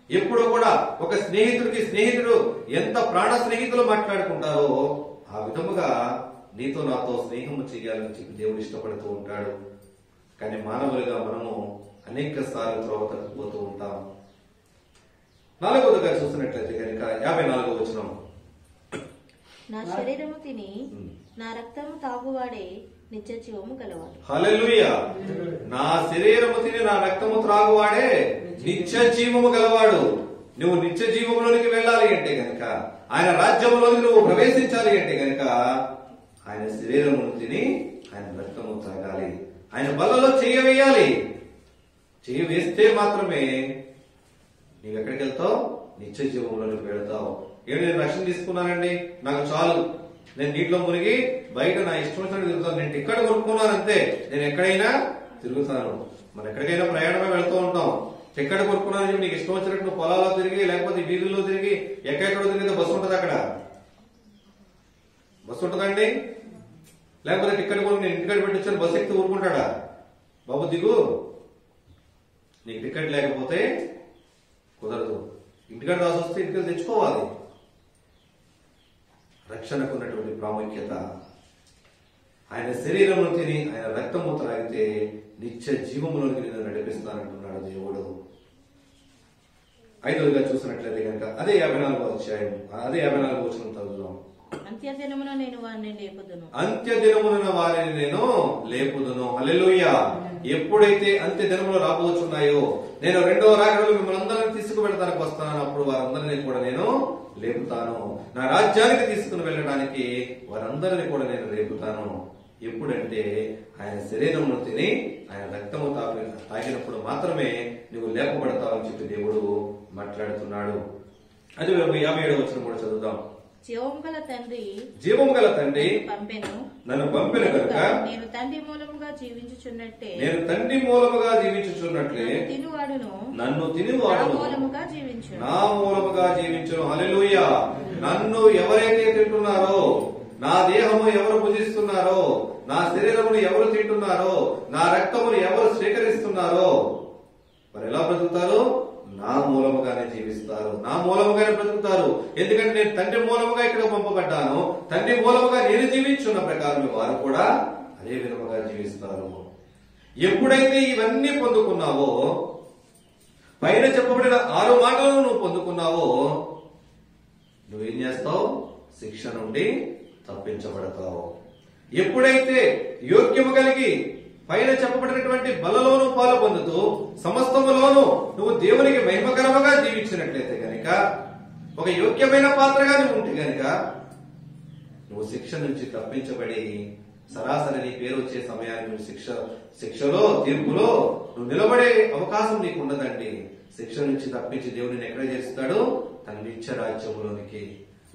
ఎప్పుడు కూడా ఒక స్నేహితుడు ఎంత ప్రాణ స్నేహితులు మాట్లాడుకుంటారో ఆ విధముగా నీతో నాతో స్నేహము చేయాలని చెప్పి దేవుడు ఇష్టపడుతూ ఉంటాడు. కానీ మానవులుగా మనము అనేక సార్లు త్రోవ తప్పిపోతూ ఉంటాం. 4వదిగా చూసినట్లయితే కనుక 54వ వచనం. నా శరీరము తిని నా రక్తము తాగువాడే నిత్య జీవము గలవాడు. హల్లెలూయా. నా శరీరము తిని నా రక్తము త్రాగువాడే నిత్య జీవము గలవాడు. నువ్వు నిత్య జీవములోనికి వెళ్ళాలి అంటే గనక, ఆయన రాజ్యంలోకి నువ్వు ప్రవేశించాలి అంటే గనక ఆయన శరీరమును తిని ఆయన రక్తము త్రాగాలి, ఆయన బలలో చేయవేయాలి. చేయవేస్తే మాత్రమే నీవు ఎక్కడికి వెళ్తావు? నిత్య జీవంలోనికి వెళ్తావు. నేను రక్షణ తీసుకున్నానండి, నాకు చాలు, నేను నీటిలో మునిగి బయట నా ఇష్టం వచ్చినట్టు తిరుగుతాను, నేను టికెట్ కొనుక్కున్నాను అంతే, నేను ఎక్కడైనా తిరుగుతాను. మనం ఎక్కడికైనా ప్రయాణమే వెళ్తూ ఉంటాం. టికెట్ కొనుక్కున్నాను, నీకు ఇష్టం వచ్చినట్టు నువ్వు పొలాల్లో తిరిగి లేకపోతే వీధుల్లో తిరిగి ఎక్కడెక్కడో తిరిగితే బస్సు ఉంటుంది. అక్కడ బస్సు ఉంటుందండి. లేకపోతే టికెట్ కొనుక్కు నేను టికెట్ పెట్టించాను బస్సు ఎక్కి ఊరుకుంటాడా? బాబు దిగు, నీకు టికెట్ లేకపోతే కుదరదు. ఇంటికాడ రాసి వస్తే ఇంటికి తెచ్చుకోవాలి. రక్షణకు ఉన్నటువంటి ప్రాముఖ్యత, ఆయన శరీరమును తిని ఆయన రక్తము త్రాగితే నిత్య జీవములోకి నేను నడిపిస్తానంటున్నాడు దేవుడు. 5వదిగా చూసినట్లయితే కనుక అదే 54వ అధ్యాయం, అదే 54వ వచనం చదువుదాం. అంత్యదినమున నేను వారిని లేపుదును. అంత్యదినమున వారిని నేను లేపుదును. హల్లెలూయా. ఎప్పుడైతే అంత్య దినములు రాబోతున్నాయో, నేను రెండవ రాకడలో మిమ్మల్ని అందరినీ తీసుకువెళ్ళడానికి వస్తాను, అప్పుడు వారందరినీ కూడా నేను లేపుతాను. నా రాజ్యానికి తీసుకుని వెళ్ళడానికి వారందరినీ కూడా నేను లేపుతాను. ఎప్పుడంటే ఆయన శరీరమును తిని ఆయన రక్తము తాగినప్పుడు మాత్రమే నువ్వు లేపబడతావని చెప్పి దేవుడు మాట్లాడుతున్నాడు. అది 57వ వచనం కూడా చదువుదాం. జీవము గల తండ్రి పంపెను, నన్ను పంపిన కనుక నేను తండ్రి మూలముగా జీవించుచున్నట్టే నన్ను తినువాడును నా మూలముగా జీవించును. హల్లెలూయా. నన్ను ఎవరైతే తింటున్నారో, నా దేహము ఎవరు భుజిస్తున్నారో, నా శరీరమును ఎవరు తింటున్నారో, నా రక్తమును ఎవరు స్వీకరిస్తున్నారో వారు ఎలా బ్రతుకుతారు? నా మూలముగానే జీవిస్తారు, నా మూలముగానే బ్రతుకుతారు. ఎందుకంటే నేను తండ్రి మూలముగా ఇక్కడ పంపబడ్డాను, తండ్రి మూలముగా నేను జీవించున్న ప్రకారం వారు కూడా అదే విధముగా జీవిస్తారు. ఎప్పుడైతే ఇవన్నీ పొందుకున్నావో, పైన చెప్పబడిన 6 మాటలను నువ్వు పొందుకున్నావో, నువ్వేం చేస్తావు? శిక్ష నుండి తప్పించబడతావు. ఎప్పుడైతే యోగ్యము కలిగి పైన చెప్పబడినటువంటి బలలోను పాలు పొందుతూ సమస్తములోను నువ్వు దేవునికి మహిమకరముగా జీవించినట్లయితే గనుక, ఒక యోగ్యమైన పాత్రగా నువ్వు ఉంటే గనుక, నువ్వు శిక్ష నుంచి తప్పించబడి సరాసరి నీ పేరు వచ్చే సమయాన్ని నువ్వు శిక్షలో తీర్పులో నువ్వు నిలబడే అవకాశం నీకు ఉండదండి. శిక్ష నుంచి తప్పించి దేవుడిని ఎక్కడ చేస్తాడు? తన నిత్య రాజ్యములోనికి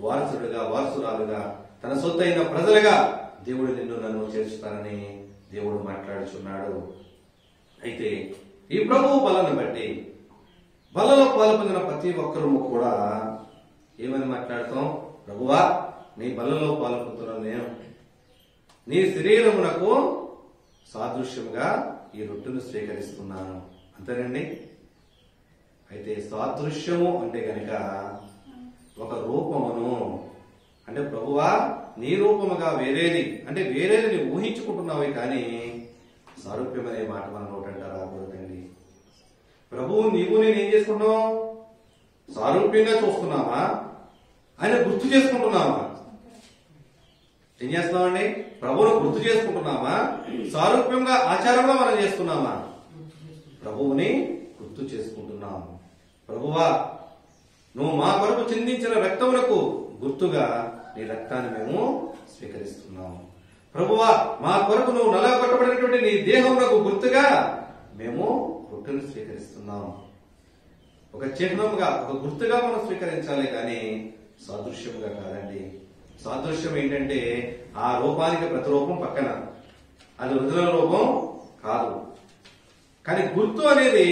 వారసుడుగా, వారసురాలుగా, తన సొత్తైన ప్రజలుగా దేవుడు నిన్ను నన్ను చేర్చుతానని దేవుడు మాట్లాడుచున్నాడు. అయితే ఈ ప్రభువు బలను బట్టి, బలలో పాల్పొందిన ప్రతి ఒక్కరూ కూడా ఏమని మాట్లాడతాం? ప్రభువా, నీ బలలో పాల్పొందుతున్నాను నేను, నీ శరీరమునకు సాదృశ్యముగా ఈ రొట్టెను స్వీకరిస్తున్నాను. అంతేనండి. అయితే సాదృశ్యము అంటే గనక ఒక రూపమును, అంటే ప్రభువా నీ రూపముగా వేరేది, అంటే వేరేది నీ ఊహించుకుంటున్నావే కానీ సారూప్యం అనే మాట మన నోటంట రాకూడదండి. ప్రభువు నీవు నేను ఏం చేసుకున్నావు? సారూప్యంగా చూస్తున్నావా? ఆయన గుర్తు చేసుకుంటున్నావా? ఏం చేస్తున్నామండి? ప్రభువును గుర్తు చేసుకుంటున్నామా? సారూప్యంగా ఆచారంగా మనం చేస్తున్నామా? ప్రభువుని గుర్తు చేసుకుంటున్నాము. ప్రభువా, నువ్వు మా కొరకు చిందించిన రక్తములకు గుర్తుగా నీ రక్తాన్ని మేము స్వీకరిస్తున్నాము. ప్రభువా, మా కొరకు నువ్వు నలగొట్టబడినటువంటి నీ దేహమునకు గుర్తుగా మేము రొట్టెను స్వీకరిస్తున్నాము. ఒక చిహ్నముగా, ఒక గుర్తుగా మనం స్వీకరించాలి కానీ సాదృశ్యముగా కాదండి. సాదృశ్యం ఏంటంటే ఆ రూపానికి ప్రతిరూపం పక్కన, అది ఒరిజినల్ రూపం కాదు. కానీ గుర్తు అనేది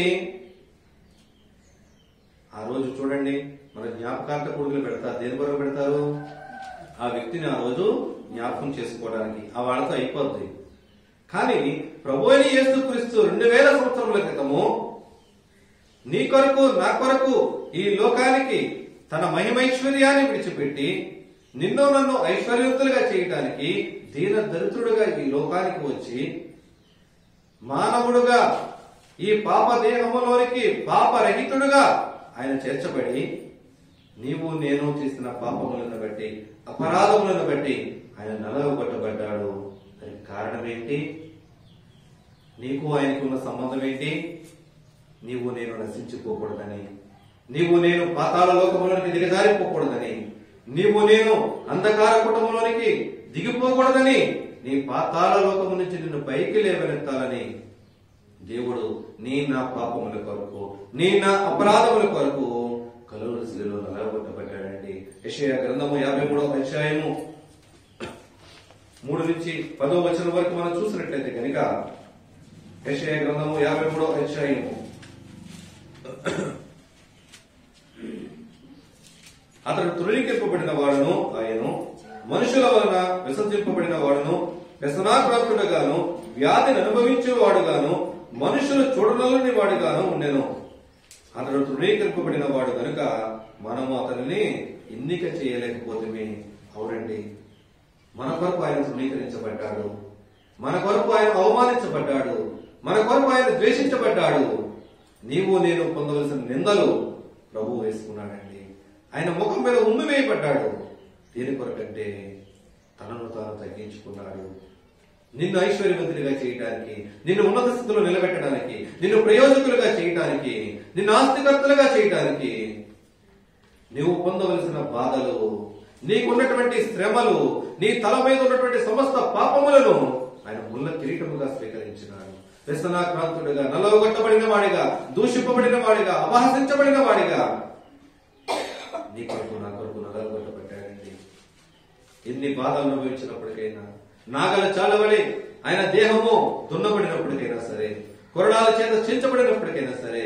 ఆ రోజు చూడండి, మన జ్ఞాపకార్థ కొడుకులు పెడతారు. దేని కొరకు పెడతారు? ఆ వ్యక్తిని ఆ రోజు జ్ఞాపకం చేసుకోవడానికి. ఆ వాళ్ళతో అయిపోద్ది. కానీ ప్రభువైన యేసుక్రీస్తు 2000 సంవత్సరముల క్రితము నీ కొరకు, నా కొరకు ఈ లోకానికి తన మహిమైశ్వర్యాన్ని విడిచిపెట్టి నిన్ను నన్ను ఐశ్వర్యవంతులుగా చేయటానికి దీన దరిద్రుడుగా ఈ లోకానికి వచ్చి మానవుడుగా ఈ పాప దేహములోనికి పాపరహితుడుగా ఆయన చేర్చబడి నీవు నేను చేసిన పాపములను బట్టి, అపరాధములను బట్టి ఆయన నలగొట్టబడ్డాడు. దానికి కారణం ఏంటి? నీకు ఆయనకు ఉన్న సంబంధం ఏంటి? నీవు నేను నశించిపోకూడదని, నీవు నేను పాతాళ లోకములోనికి దిగజారిపోకూడదని, నీవు నేను అంధకార కుటుంబంలోనికి దిగిపోకూడదని, నీ పాతాళ లోకము నుంచి నిన్ను పైకి లేవనెత్తాలని దేవుడు నీ నా పాపముల కొరకు, నీ నా అపరాధముల కొరకు కలువరి శిలువలో నలగొట్టబడ్డాడండి. యెషయా గ్రంథము 53వ అధ్యాయము 3 నుంచి 10వ వచనం వరకు మనం చూసినట్లయితే కనుక, యెషయా గ్రంథము 53వ అధ్యాయము అతడు తృణీకరింపబడిన వాడును, ఆయను మనుషుల వలన విసర్జింపబడిన వాడును, వ్యసనాక్రాంతుడుగాను, వ్యాధిని అనుభవించేవాడుగాను, మనుషులు చూడనల్లని వాడుగాను ఉండెను. అతడు తృణీకరింపబడిన వాడు కనుక మనము అతనిని ఎన్నిక చేయలేకపోతే. అవునండి, మన కొరకు ఆయన తృణీకరించబడ్డాడు, మన కొరకు ఆయన అవమానించబడ్డాడు, మన కొరకు ఆయన ద్వేషించబడ్డాడు. నీవు నేను పొందవలసిన నిందలు ప్రభువు వేసుకున్నాడండి. ఆయన ముఖం మీద ఉమ్మి వేయబడ్డాడు. దేని కొరకంటే తనను తాను తగ్గించుకున్నాడు. నిన్ను ఐశ్వర్యవంతుడిగా చేయడానికి, నిన్ను ఉన్నత స్థితిలో నిలబెట్టడానికి, నిన్ను ప్రయోజకులుగా చేయడానికి, నిన్ను ఆస్తికర్తలుగా చేయడానికి, నీవు పొందవలసిన బాధలు, నీకున్నటువంటి శ్రమలు, నీ తల మీద ఉన్నటువంటి సమస్త పాపములను ఆయన ముళ్ళ కిరీటముగా స్వీకరించినాడు. వ్యసనాక్రాంతుడిగా, నలగొట్టబడిన వాడిగా, దూషింపబడిన వాడిగా, అపహసించబడిన వాడిగా నీ కొరకు నా కొరకు నలగొట్టబడ్డాడండి. ఎన్ని బాధలు అనుభవించినప్పటికైనా, నాగల చాలవలి ఆయన దేహము దున్నబడినప్పటికైనా సరే, కొరడాల చేత చించబడినప్పటికైనా సరే,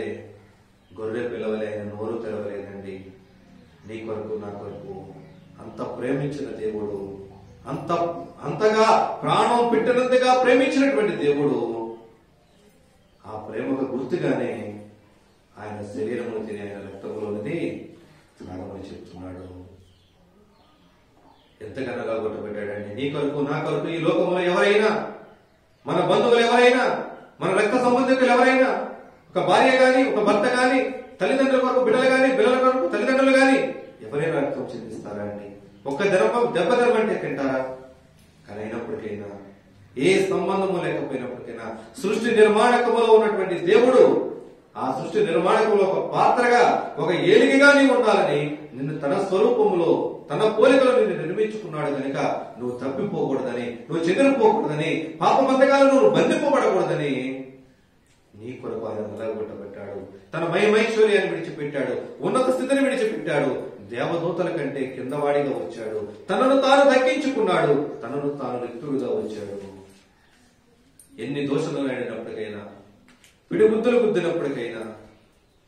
గొర్రె పిల్లవలే ఆయన నోరు తెరవలేదండి. నీ కొరకు నా కొరకు అంత ప్రేమించిన దేవుడు, అంతగా ప్రాణం పెట్టినంతగా ప్రేమించినటువంటి దేవుడు, ఆ ప్రేమకు గుర్తుగానే ఆయన శరీరమును తిని ఆయన రక్తములోనిది త్రాగమని చెప్తున్నాడు. ఎంతకనగా కొట్టబెట్టాడండి. నీ కొరకు నా కొరకు ఈ లోకంలో ఎవరైనా, మన బంధువులు ఎవరైనా, మన రక్త సంబంధికులు ఎవరైనా, ఒక భార్య గాని, ఒక భర్త గాని, తల్లిదండ్రుల కొరకు బిడ్డలు గాని, బిడ్డల కొరకు తల్లిదండ్రులు గాని ఎవరైనా రక్తం చెందిస్తారా అండి? ఒక్క దెబ్బ తెరమంటే తింటారా? కానీ అయినప్పటికైనా, ఏ సంబంధము లేకపోయినప్పటికైనా, సృష్టి నిర్మాణకములో ఉన్నటువంటి దేవుడు ఆ సృష్టి నిర్మాణకంలో ఒక పాత్రగా, ఒక ఏలికగా నీవు ఉండాలని నిన్ను తన స్వరూపములో, తన పోలికలో నిన్ను నిర్మించుకున్నాడు కనుక నువ్వు తప్పిపోకూడదని, నువ్వు చెదిరిపోకూడదని, పాపమంతకాలు నువ్వు బంధింపబడకూడదని నీ కొరకు ఆయన నిలగొట్టబెట్టాడు. తన మహిమైశ్వర్యాన్ని విడిచిపెట్టాడు, ఉన్నత స్థితిని విడిచిపెట్టాడు, దేవదూతల కంటే కిందవాడిగా వచ్చాడు, తనను తాను దక్కించుకున్నాడు, తనను తాను రిక్తుడుగా వచ్చాడు. ఎన్ని దోషములు అయినప్పటికైనా, పిడిబుద్ధులు గుద్దినప్పటికైనా,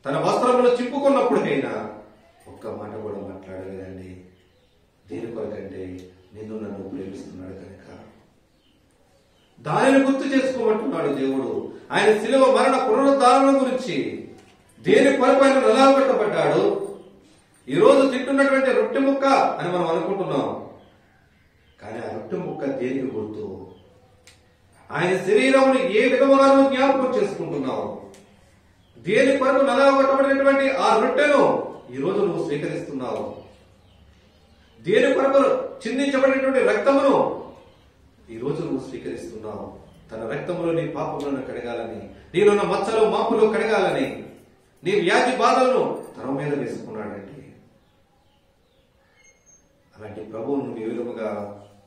తన వస్త్రములు చింపుకున్నప్పటికైనా ఒక్క మాట కూడా మాట్లాడలేదండి. దేని కొరకంటే నిన్ను నన్ను ప్రేమిస్తున్నాడు కనుక. దానిని గుర్తు చేసుకోమంటున్నాడు దేవుడు. ఆయన శిలువ మరణ పునరుద్ధారణ గురించి, దేని కొరకు ఆయన నిలబెట్టబడ్డాడు. ఈ రోజు తింటున్నటువంటి రొట్టె ముక్క అని మనం అనుకుంటున్నాం, కానీ ఆ రొట్టె ముక్క దేనికి గుర్తు? ఆయన శరీరమును ఏ విధముగానూ జ్ఞాపకం చేసుకుంటున్నావు. దేని కొరకు నలగొట్టబడినటువంటి ఆ రొట్టెను ఈ రోజు నువ్వు స్వీకరిస్తున్నావు. దేని కొరకు చిందించబడినటువంటి రక్తమును ఈ రోజు నువ్వు స్వీకరిస్తున్నావు. తన రక్తములో నీ పాపములను కడగాలని, నీలోన్న మచ్చలు మాపులు కడగాలని, నీ వ్యాధి బాధలను తన మీద వేసుకున్నాడండి. అలాంటి ప్రభువును నువ్వు ఏ విధముగా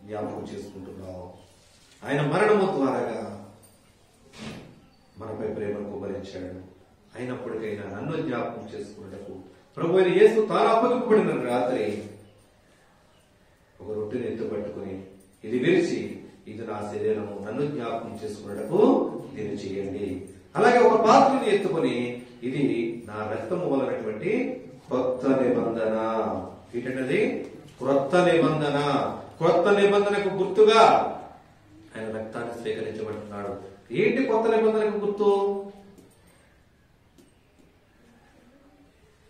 జ్ఞాపకం చేసుకుంటున్నావు? ఆయన మరణము ద్వారాగా మనపై ప్రేమను కుమరించాడు. అయినప్పటికైనా నన్ను జ్ఞాపకం చేసుకున్నటకు ప్రభు అయిన యేసు తాను అప్పగింపబడిన రాత్రి ఒక రొట్టెని ఎత్తుపట్టుకుని, ఇది విరిచి, ఇది నా శరీరము, నన్ను జ్ఞాపకం చేసుకున్నటకు దీన్ని చేయండి. అలాగే ఒక పాత్రని ఎత్తుకొని, ఇది నా రక్తము వలనటువంటి కొత్త నిబంధన. ఏంటంటే క్రొత్త నిబంధన. క్రొత్త నిబంధనకు గుర్తుగా ఆయన రక్తాన్ని స్వీకరించబడుతున్నాడు. ఏంటి కొత్త నిబంధనకు గుర్తు?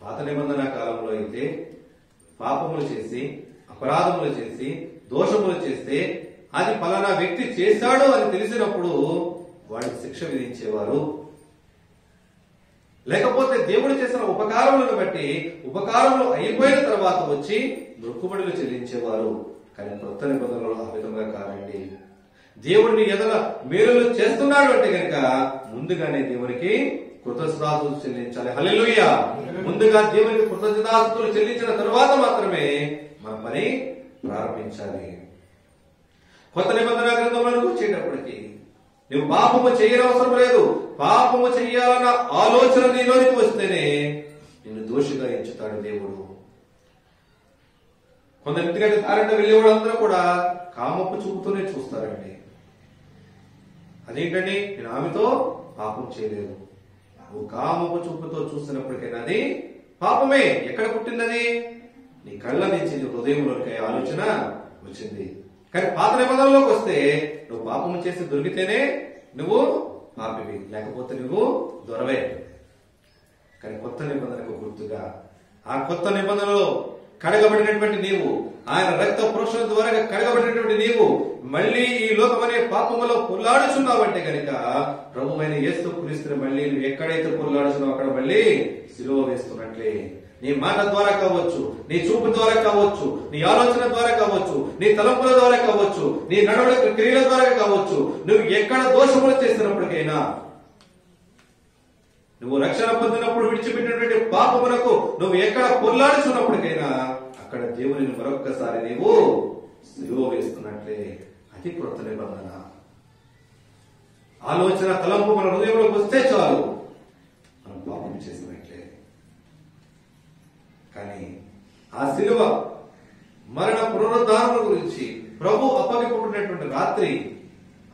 పాత నిబంధన కాలంలో అయితే పాపములు చేసి, అపరాధములు చేసి, దోషములు చేస్తే అది ఫలానా వ్యక్తి చేశాడు అని తెలిసినప్పుడు వాడికి శిక్ష విధించేవారు. లేకపోతే దేవుడు చేసిన ఉపకారములను బట్టి ఉపకారములు అయిపోయిన తర్వాత వచ్చి మొక్కుబడులు చెల్లించేవారు. కానీ కొత్త నిబంధనలు ఆ విధంగా కాదండి. దేవుడిని ఎదల మేలులు చేస్తున్నాడు అంటే కనుక ముందుగానే దేవునికి కృతజ్ఞతాస్తుతులు చెల్లించాలి. హల్లెలూయా! ముందుగా దేవునికి కృతజ్ఞతాస్తుతులు చెల్లించిన తరువాత మాత్రమే మన పని ప్రారంభించాలి. కొత్త నిబంధన గ్రంథంలోకి వచ్చేటప్పటికి నువ్వు పాపము చేయనవసరం లేదు. పాపము చెయ్యాలన్న ఆలోచన నీలోనికి వస్తేనే నిన్ను దోషిగా ఎంచుతాడు దేవుడు. కొందరింటికంటే తారంట వెళ్ళే వాళ్ళందరూ కూడా కామపు చూపుతూనే చూస్తారండి. అదేంటండి, నేను ఆమెతో పాపం చేయలేదు. నువ్వు కామపు చూపుతో చూస్తున్నప్పటికైనా అది పాపమే. ఎక్కడ పుట్టిందని? నీ కళ్ళ నుంచి నీ హృదయంలోకి ఆలోచన వచ్చింది. కానీ పాత నిబంధనలోకి వస్తే నువ్వు పాపము చేసి దొరికితేనే నువ్వు పాపివి, లేకపోతే నువ్వు దొరవే. కానీ కొత్త నిబంధనకు గుర్తుగా ఆ కొత్త నిబంధనలో కడగబడినటువంటి నీవు, ఆయన రక్త పురుషుల ద్వారా కడగబడినటువంటి నీవు మళ్ళీ ఈ లోకమనే పాపములో పొల్లాడుచున్నావంటే కనుక ప్రభు అయిన యేసు క్రీస్తుని మళ్ళీ నువ్వు ఎక్కడైతే పొల్లాడుచున్నావు అక్కడ మళ్ళీ సిలువ వేస్తున్నట్లే. నీ మాట ద్వారా కావచ్చు, నీ చూపు ద్వారా కావచ్చు, నీ ఆలోచన ద్వారా కావచ్చు, నీ తలంపుల ద్వారా కావచ్చు, నీ నడవడిక క్రియల ద్వారా కావచ్చు, నువ్వు ఎక్కడ దోషములు చేస్తున్నప్పటికైనా, నువ్వు రక్షణ పొందినప్పుడు విడిచిపెట్టినటువంటి పాపమునకు నువ్వు ఎక్కడ పొల్లాడుచున్నప్పటికైనా అక్కడ దేవుని మరొక్కసారి నీవు సిలువ వేస్తున్నట్లే. అది క్రొత్త నిబంధన. ఆలోచన తలంపు మన హృదయంలోకి వస్తే చాలు మనం పాపం చేసినట్లే. కానీ ఆ సిలువ మరణ పునరుద్ధారణ గురించి ప్రభు అప్పగింపబడినటువంటి రాత్రి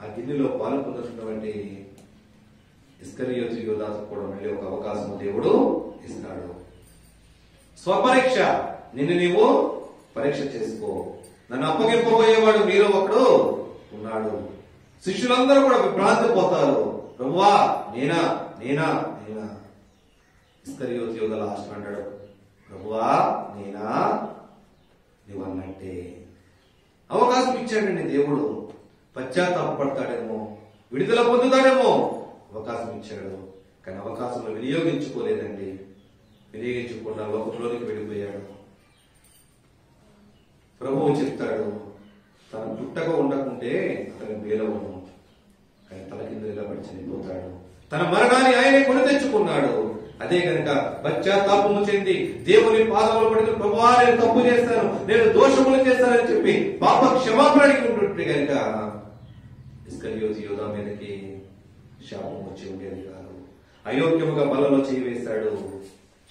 ఆ గిన్నెలో పాల్గొన్నటువంటి ఇస్కరియోతు యూదాకు కూడా మళ్ళీ ఒక అవకాశం దేవుడు ఇస్తాడు. స్వపరీక్ష, నిన్ను నీవు పరీక్ష చేసుకో. నన్ను అప్పగింపబోయేవాడు మీలో ఒకడు ఉన్నాడు. శిష్యులందరూ కూడా విభ్రాంతి పోతారు. ప్రభువా నేనా నేనా నేనా. ఇస్కరియోతు యూదా లాస్ట్ అంటాడు, ప్రభువా నేనా? నువ్వు అన్నట్టే. అవకాశం ఇచ్చాడండి దేవుడు. పశ్చాత్తాపడతాడేమో, విడుదల పొందుతాడేమో అవకాశం ఇచ్చాడు. కానీ అవకాశం వినియోగించుకోలేదండి. వినియోగించకుండా లోకంలోనికి వెళ్ళిపోయాడు. ప్రభువు చెప్తాడు, తను పుట్టక ఉండకుంటే అతను మేలవును, కానీ తలకిందులుగా పడి చనిపోతాడు. తన మరణాన్ని ఆయనే కొని తెచ్చుకున్నాడు. అదే కనుక పశ్చాత్తాపము చెంది దేవుని పాదంలో పడిన, ప్రభువా నేను తప్పు చేస్తాను, నేను దోషములు చేస్తానని చెప్పి పాప క్షమాపణ అడిగినట్టు కనుక ఇస్కరియోతు యూదా మీదకి శాపం వచ్చి ఉండేది కాదు. అయోగ్యముగా బలలో చేయి వేశాడు,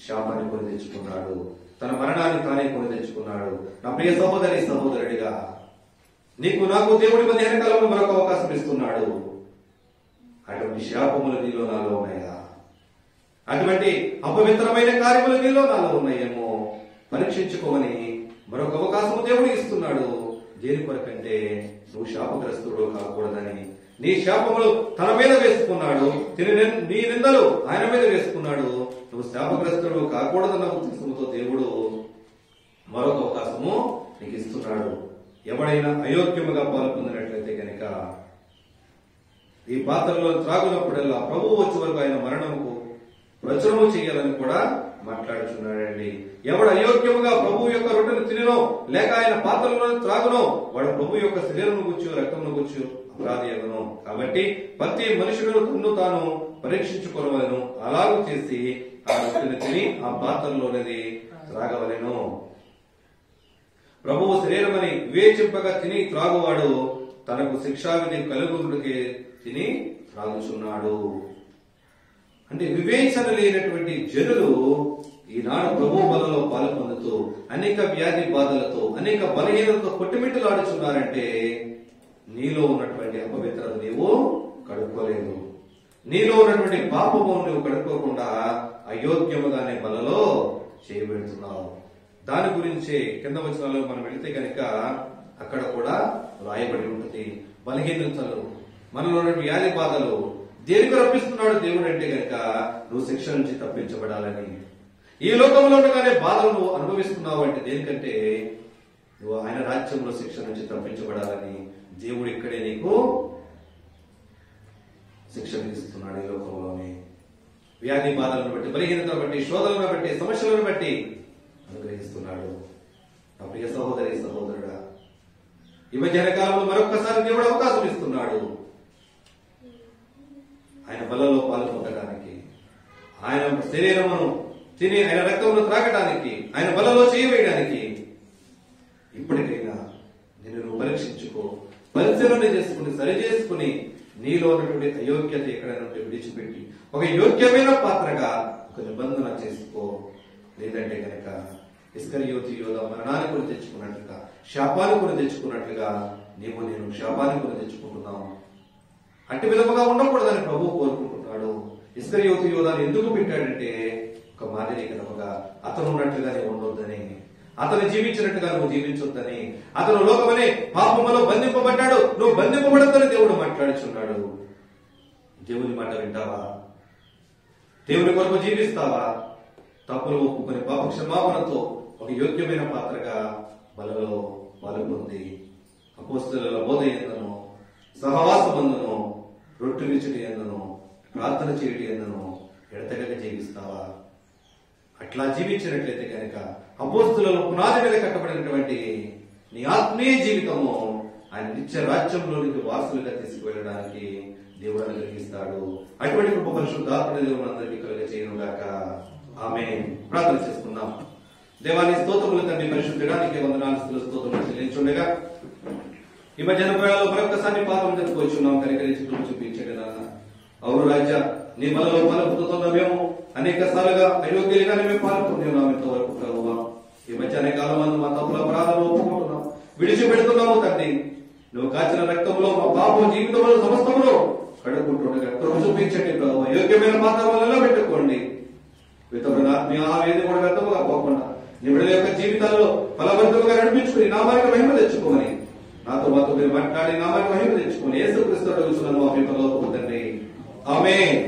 శాపాన్ని కొని తెచ్చుకున్నాడు. తన మరణాన్ని తానే కొని తెచ్చుకున్నాడు. నా ప్రియ సహోదరి సహోదరుడిగా నీకు నాకు దేవుడి మధ్యాహ్న కాలంలో మరొక అవకాశం ఇస్తున్నాడు. అటువంటి శాపములు నీలో నాలో ఉన్నాయా? అటువంటి అపవిత్రమైన కార్యములు నీలో నాలో ఉన్నాయేమో పరీక్షించుకోమని మరొక అవకాశం దేవుడు ఇస్తున్నాడు. దేని కొరకంటే నువ్వు శాపగ్రస్తుడు కాకూడదని. నీ శాపములు తన మీద వేసుకున్నాడు, నీ నిందలు ఆయన మీద వేసుకున్నాడు. నువ్వు శాపగ్రస్తుడు కాకూడదన్న ఉద్దేశంతో దేవుడు మరొక అవకాశము నీకు ఇస్తున్నాడు. ఎవడైనా అయోగ్యముగా పాల్పొందినట్లయితే కనుక ఈ పాత్రలో త్రాగునప్పుడల్లా ప్రభువు వచ్చే వరకు ఆయన మరణముకు ప్రచురము చేయాలని కూడా మాట్లాడుచున్నాడండి. ఎవడు అయోగ్యముగా ప్రభు యొక్క రొట్టెను తినో లేక ఆయన పాత్రలో త్రాగునో వాడు ప్రభు యొక్క శరీరము గుచ్చు రక్తమును గుచ్చు అపరాధి అగును. కాబట్టి ప్రతి మనుషుడు తన్ను తాను పరీక్షించుకోవలను. అలాగూ చేసి ఆ రొట్టెను తిని ఆ పాత్రలోనిది త్రాగవలెను. ప్రభువు శరీరమని వివేచింపగా తిని త్రాగువాడు తనకు శిక్షావిధి కలుగుడికే తిని త్రాగుచున్నాడు. అంటే వివేచన లేనటువంటి జనులు ఈనాడు ప్రభు బలలో పాల్పొందుతూ అనేక వ్యాధి బాధలతో అనేక బలహీనతతో కొట్టుమిట్టులాడుచున్నారంటే నీలో ఉన్నటువంటి అపవిత్రత నీవు కడుక్కోలేదు. నీలో ఉన్నటువంటి పాపము నువ్వు కడుక్కోకుండా అయోగ్యముగానే బలలో చేయబెడుతున్నావు. దాని గురించి కింద వచనాల్లో మనం వెళితే కనుక అక్కడ కూడా రాయబడి ఉంటుంది. బలహీనతలు, మనలో వ్యాధి బాధలు దేనికి రప్పిస్తున్నాడు దేవుడు అంటే కనుక నువ్వు శిక్ష నుంచి తప్పించబడాలని. ఈ లోకంలో ఉండగానే బాధలు నువ్వు అనుభవిస్తున్నావు అంటే దేనికంటే నువ్వు ఆయన రాజ్యంలో శిక్ష నుంచి తప్పించబడాలని దేవుడు ఇక్కడే నీకు శిక్ష విధిస్తున్నాడు. ఈ లోకంలోనే వ్యాధి బాధలను బట్టి, బలహీనతను బట్టి, శోధనలను బట్టి, సమస్యలను బట్టి అనుగ్రహిస్తున్నాడు. నా ప్రియ సహోదరి సహోదరుడా, ఈ మధ్యాహ్న కాలంలో మరొక్కసారి దేవుడు అవకాశం ఇస్తున్నాడు. ఆయన బలలో పాల్గొనడానికి, ఆయన శరీరమును తిని ఆయన రక్తమును త్రాగడానికి, ఆయన బలలో చేయవేయడానికి ఇప్పటికైనా నిన్ను నువ్వు పరీక్షించుకో, పరిశీలన చేసుకుని సరి చేసుకుని నీలో ఉన్నటువంటి అయోగ్యత ఎక్కడైనా ఉంటే విడిచిపెట్టి ఒక యోగ్యమైన పాత్రగా ఒక నిబంధన చేసుకో. లేదంటే కనుక ఇస్కరియోతు యూదా మరణాన్ని కొని తెచ్చుకున్నట్లుగా, శాపాన్ని కొని తెచ్చుకున్నట్లుగా నీవు నేను శాపాన్ని కొని తెచ్చుకుంటున్నావు. అట్టి విధముగా ఉండకూడదని ప్రభువు కోరుకుంటున్నాడు. ఇస్కరియోతు యూదాను ఎందుకు పెట్టాడంటే ఒక మాదిరికరముగా అతను ఉన్నట్లుగా నీవు ఉండొద్దని, అతను జీవించినట్టుగా నువ్వు జీవించొద్దని. అతను లోకమనే పాపములో బంధింపబడ్డాడు, నువ్వు బంధింపబడద్దని దేవుడు మాట్లాడుచున్నాడు. దేవుని మాట వింటావా? దేవుని కొరకు జీవిస్తావా? తప్పులు ఒప్పుకొని పాప క్షమాపణతో ఒక యోగ్యమైన పాత్రగా బలలో పాల్గొంది. అపోస్తలుల బోధ ఎందును, సహవాసమందును, రొట్టె విరుచుటి ఎందును, ప్రార్థన చేయటి ఎందును ఎడతెగక జీవిస్తావా? అట్లా జీవించినట్లయితే కనుక అపోస్తలుల పునాది మీద కట్టబడినటువంటి నీ ఆత్మీయ జీవితము ఆయన నిత్య రాజ్యంలోనికి వారసులుగా తీసుకువెళ్ళడానికి దేవుడు అనుగ్రహిస్తాడు. అటువంటి కృప పరిశుద్ధాత్మ దేవుడు అందరికీ కలుగ చేయనుగాక. ఆమేన్. ప్రార్థన చేసుకుందాం. దేవాని స్తోత్రములు తండ్రి, పరిశుద్ధుడా నీకే వందనాలు స్తోత్రములు చెల్లించుండగా ఈ మధ్యాహ్న వేళలో మరొకసారి పాపం జరుపుకొచ్చున్నాం. కనికరించి చూపించండి నాన్న. అవును రాజ్య, నీ బలలో పాల్పొందుతున్న మేము అనేక సార్లుగా అయోగ్యులుగానే మేము పాల్పొందున్నాం. ఇంతవరకు ప్రభువా ఈ మధ్యాహ్న కాలం మా తప్పుల అపరాధాలు ఒప్పుకుంటున్నాం, విడిచిపెడుతున్నాము తండ్రి. నువ్వు కాచిన రక్తంలో మా పాపం జీవితంలో సమస్తములో కడుక్కుంటుండగా కృప చూపించండి ప్రభు. యోగ్యమైన పాత్రలో పెట్టుకోండి. వితరుల ఆత్మీయ ఆవేది కూడా వ్యర్థముగా పోకుండా నిబిడల యొక్క జీవితాల్లో ఫలవంతులుగా నడిపించుకుని నామానికి మహిమ తెచ్చుకోమని నాతో మాతో మీరు మాట్లాడి నామానికి మహిమ తెచ్చుకోమని యేసుక్రీస్తు అడుగుచున్నాను మా పరలోకపు తండ్రి. ఆమేన్.